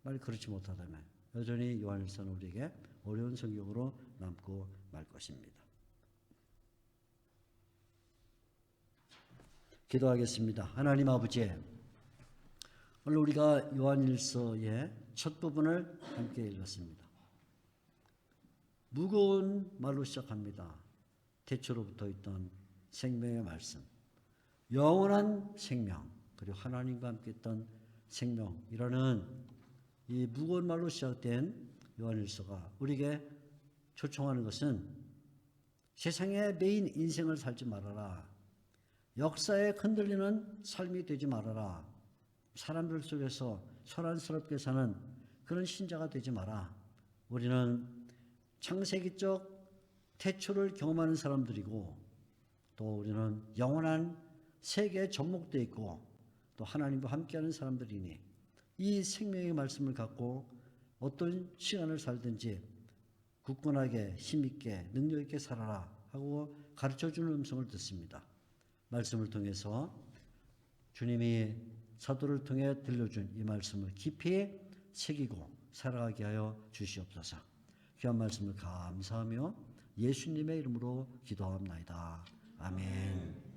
만약 그렇지 못하다면 여전히 요한일서는 우리에게 어려운 성경으로 남고 말 것입니다. 기도하겠습니다. 하나님 아버지, 오늘 우리가 요한일서의 첫 부분을 함께 읽었습니다. 무거운 말로 시작합니다. 태초로부터 있던 생명의 말씀, 영원한 생명, 그리고 하나님과 함께 있던 생명이라는 이 무거운 말로 시작된 요한일서가 우리에게 초청하는 것은 세상의 메인 인생을 살지 말아라. 역사에 흔들리는 삶이 되지 말아라. 사람들 속에서 소란스럽게 사는 그런 신자가 되지 마라. 우리는 창세기적 태초를 경험하는 사람들이고, 또 우리는 영원한 세계에 접목되어 있고 또 하나님과 함께하는 사람들이니 이 생명의 말씀을 갖고 어떤 시간을 살든지 굳건하게 힘있게 능력있게 살아라 하고 가르쳐주는 음성을 듣습니다. 말씀을 통해서 주님이 사도를 통해 들려준 이 말씀을 깊이 새기고 살아가게 하여 주시옵소서. 귀한 말씀을 감사하며 예수님의 이름으로 기도합나이다. 아멘.